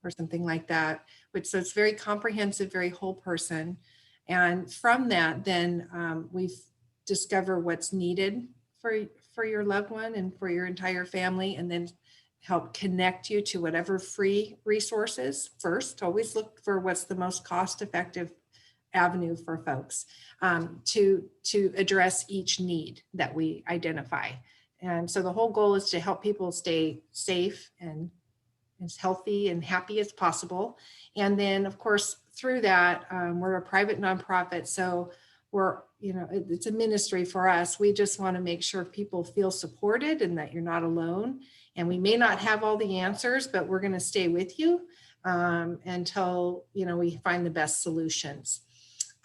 or something like that, so it's very comprehensive, very whole person. And from that, then we've discover what's needed for your loved one and for your entire family, and then help connect you to whatever free resources first. Always look for what's the most cost-effective avenue for folks to address each need that we identify. And so the whole goal is to help people stay safe and as healthy and happy as possible. And then, of course, through that, we're a private nonprofit, so we're, it's a ministry for us. We just want to make sure people feel supported and that you're not alone. And we may not have all the answers, but we're going to stay with you until, we find the best solutions.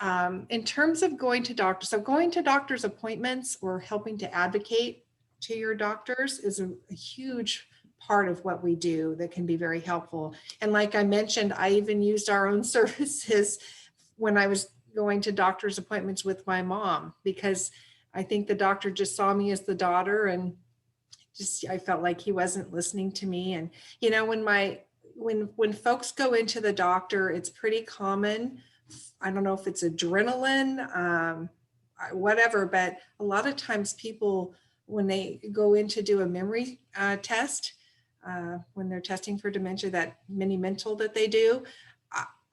In terms of going to doctors, so going to doctor's appointments or helping to advocate to your doctors is a huge part of what we do that can be very helpful. And like I mentioned, I even used our own services when I was going to doctor's appointments with my mom, because I think the doctor just saw me as the daughter, and I felt like he wasn't listening to me. And, when folks go into the doctor, it's pretty common. I don't know if it's adrenaline, whatever, but a lot of times people, when they go in to do a memory test, when they're testing for dementia, that mini mental that they do,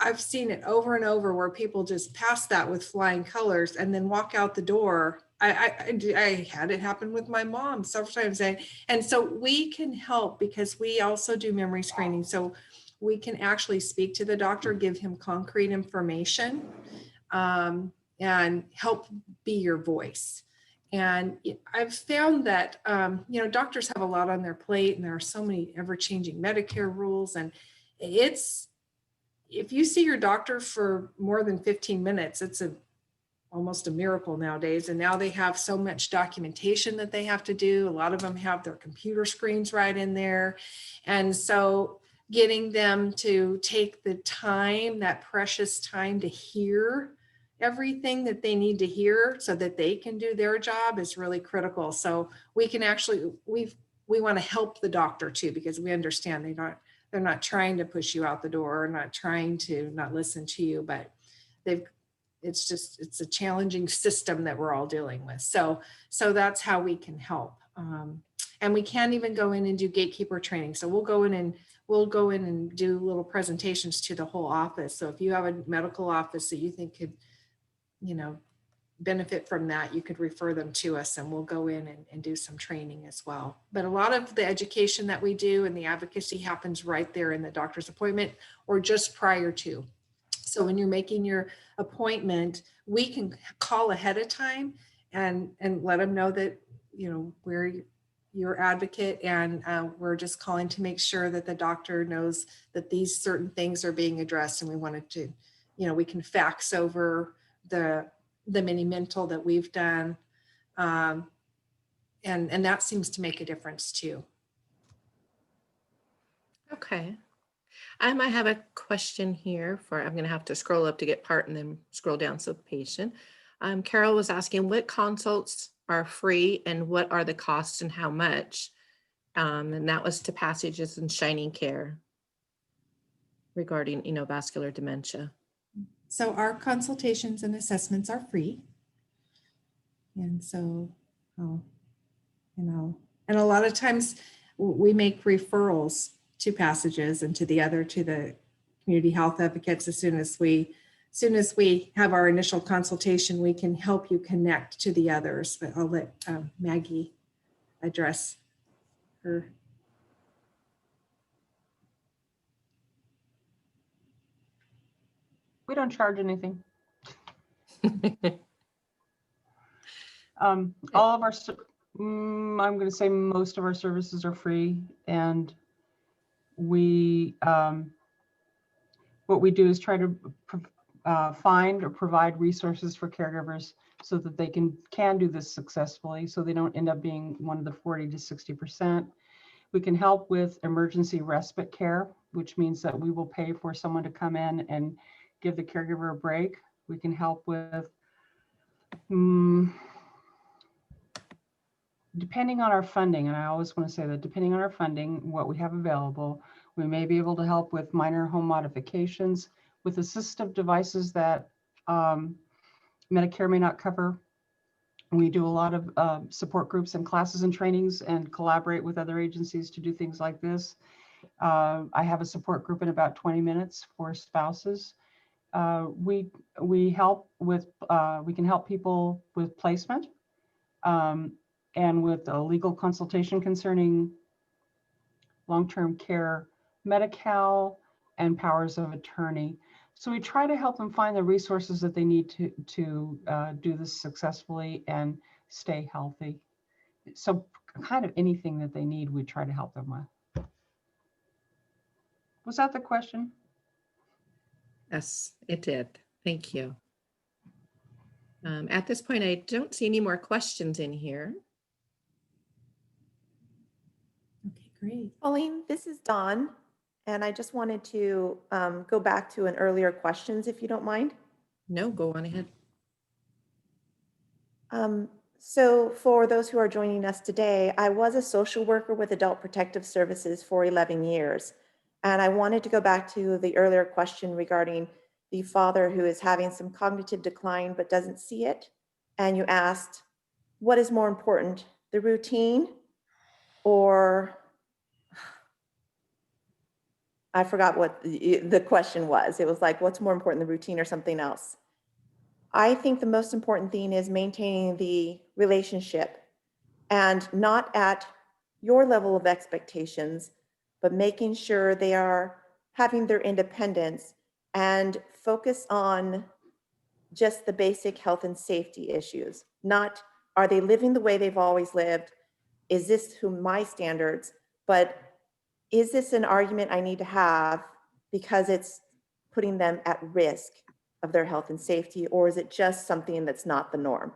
I've seen it over and over where people just pass that with flying colors and then walk out the door. I had it happen with my mom several times. And so we can help because we also do memory screening. So we can actually speak to the doctor, give him concrete information, and help be your voice. And I've found that, doctors have a lot on their plate, and there are so many ever-changing Medicare rules. And if you see your doctor for more than 15 minutes, it's a almost a miracle nowadays. And now they have so much documentation that they have to do. A lot of them have their computer screens right in there. And so getting them to take the time, that precious time, to hear everything that they need to hear so that they can do their job is really critical. So we can actually, we want to help the doctor too, because we understand they're not trying to push you out the door, or not trying to not listen to you, but it's a challenging system that we're all dealing with. So that's how we can help. And we can't even go in and do gatekeeper training. So we'll go in and do little presentations to the whole office. So if you have a medical office that you think could, benefit from that, you could refer them to us, and we'll go in and do some training as well. But a lot of the education that we do and the advocacy happens right there in the doctor's appointment or just prior to. So when you're making your appointment, we can call ahead of time and let them know that, we're your advocate, and we're just calling to make sure that the doctor knows that these certain things are being addressed. And we wanted to, we can fax over the mini mental that we've done. And that seems to make a difference too. Okay. I might have a question here I'm going to have to scroll up to get part and then scroll down. So patient. Carol was asking what consults are free and what are the costs and how much? And that was to Passages and Shining Care regarding, vascular dementia. So our consultations and assessments are free. And so, and a lot of times we make referrals to Passages and to the community health advocates. As soon as we have our initial consultation, we can help you connect to the others. But I'll let Maggie address her. We don't charge anything. All of our, I'm going to say most of our services are free, and we, what we do is try to find or provide resources for caregivers so that they can do this successfully, so they don't end up being one of the 40 to 60%. We can help with emergency respite care, which means that we will pay for someone to come in and give the caregiver a break. We can help with, depending on our funding, and I always want to say that depending on our funding, what we have available, we may be able to help with minor home modifications, with assistive devices that Medicare may not cover. We do a lot of support groups and classes and trainings and collaborate with other agencies to do things like this. I have a support group in about 20 minutes for spouses. We help with, we can help people with placement and with a legal consultation concerning long-term care, Medi-Cal, and powers of attorney. So we try to help them find the resources that they need to do this successfully and stay healthy. So kind of anything that they need, we try to help them with. Was that the question? Yes, it did. Thank you. At this point, I don't see any more questions in here. Okay, great. Pauline, this is Dawn, and I just wanted to go back to an earlier questions, if you don't mind. No, go on ahead. So for those who are joining us today, I was a social worker with Adult Protective Services for 11 years. And I wanted to go back to the earlier question regarding the father who is having some cognitive decline but doesn't see it. And you asked, what is more important, the routine or I forgot what the question was. It was like, what's more important, the routine or something else? I think the most important thing is maintaining the relationship and not at your level of expectations, but making sure they are having their independence and focus on just the basic health and safety issues. Not, are they living the way they've always lived? Is this to my standards? But is this an argument I need to have because it's putting them at risk? of their health and safety, or is it just something that's not the norm?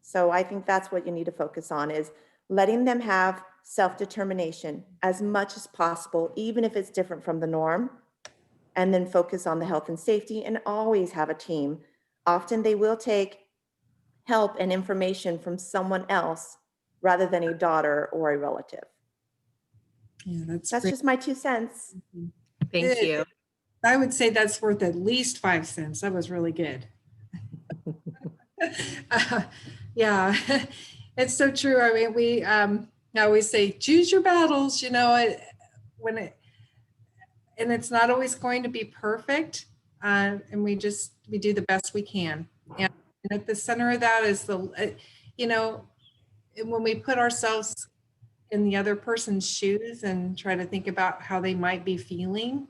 So I think that's what you need to focus on, is letting them have self-determination as much as possible, even if it's different from the norm, and then focus on the health and safety, and always have a team. Often they will take help and information from someone else rather than a daughter or a relative. Yeah, that's That's great. just my 2 cents. Thank Good. you. I would say that's worth at least 5 cents. That was really good. Yeah, it's so true. I mean, I always say, choose your battles, you know, and it's not always going to be perfect. And we do the best we can. And at the center of that is you know, when we put ourselves in the other person's shoes and try to think about how they might be feeling.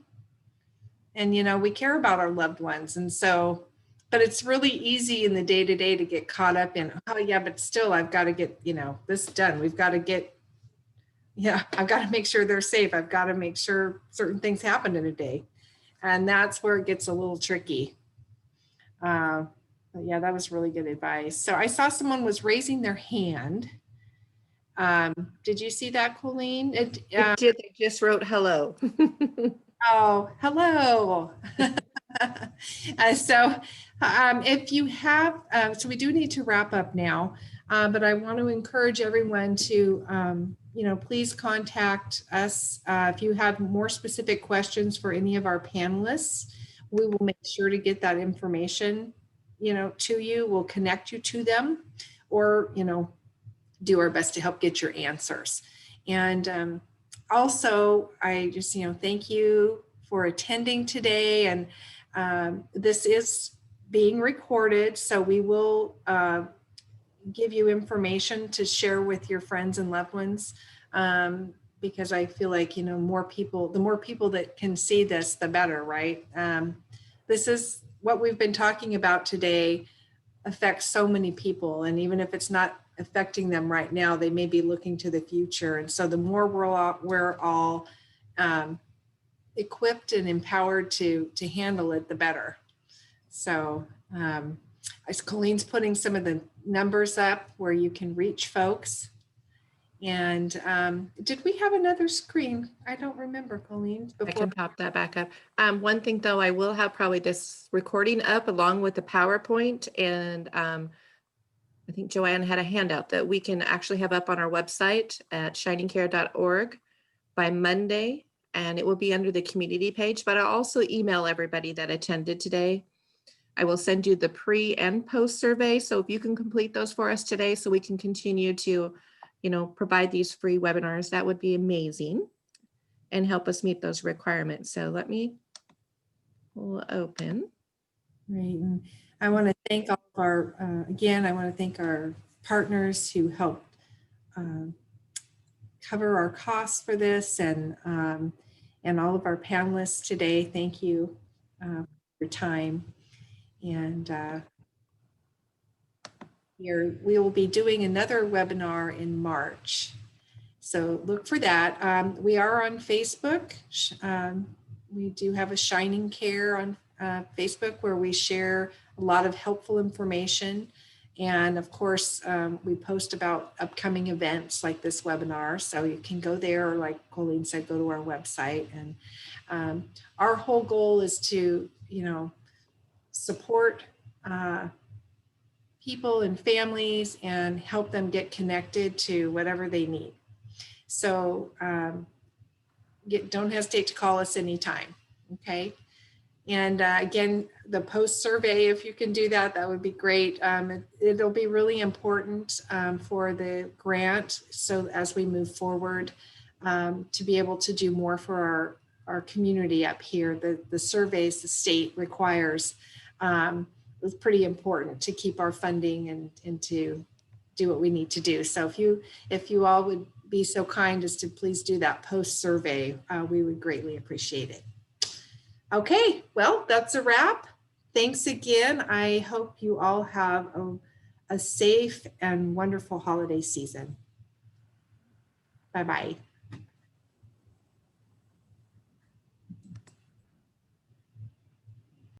And, you know, we care about our loved ones. And so, but it's really easy in the day to day to get caught up in, oh yeah, but still I've got to get, you know, this done. I've got to make sure they're safe. I've got to make sure certain things happen in a day. And that's where it gets a little tricky. But yeah, that was really good advice. So I saw someone was raising their hand. Did you see that, Colleen? I did. I just wrote hello. Oh, hello. If you have, so we do need to wrap up now, but I want to encourage everyone to, you know, please contact us if you have more specific questions for any of our panelists. We will make sure to get that information, you know, to you. We'll connect you to them, or, you know, do our best to help get your answers. And also, I just, you know, thank you for attending today. And this is being recorded, so we will give you information to share with your friends and loved ones, because I feel like, you know, the more people that can see this, the better, right? This is what we've been talking about today affects so many people, and even if it's not affecting them right now, they may be looking to the future. And so the more we're all equipped and empowered to handle it, the better. So as Colleen's putting some of the numbers up where you can reach folks. And did we have another screen? I don't remember, Colleen. I can pop that back up. One thing though, I will have probably this recording up along with the PowerPoint, and I think Joanne had a handout that we can actually have up on our website at shiningcare.org by Monday, and it will be under the community page, but I'll also email everybody that attended today. I will send you the pre and post survey. So if you can complete those for us today, so we can continue to, you know, provide these free webinars, that would be amazing and help us meet those requirements. So let me pull open. Great. And I want to thank all of our, again, I want to thank our partners who helped cover our costs for this, and all of our panelists today. Thank you for your time. And we will be doing another webinar in March. So look for that. We are on Facebook. We do have a Shining Care on Facebook where we share a lot of helpful information. And of course, we post about upcoming events like this webinar. So you can go there, or like Colleen said, go to our website. And our whole goal is to, you know, support people and families and help them get connected to whatever they need. So don't hesitate to call us anytime, okay? And again, the post survey, if you can do that, that would be great. It'll be really important for the grant. So as we move forward, to be able to do more for our community up here, the surveys the state requires, is pretty important to keep our funding and to do what we need to do. So if you all would be so kind as to please do that post survey, we would greatly appreciate it. Okay, well, that's a wrap. Thanks again. I hope you all have a safe and wonderful holiday season. Bye-bye.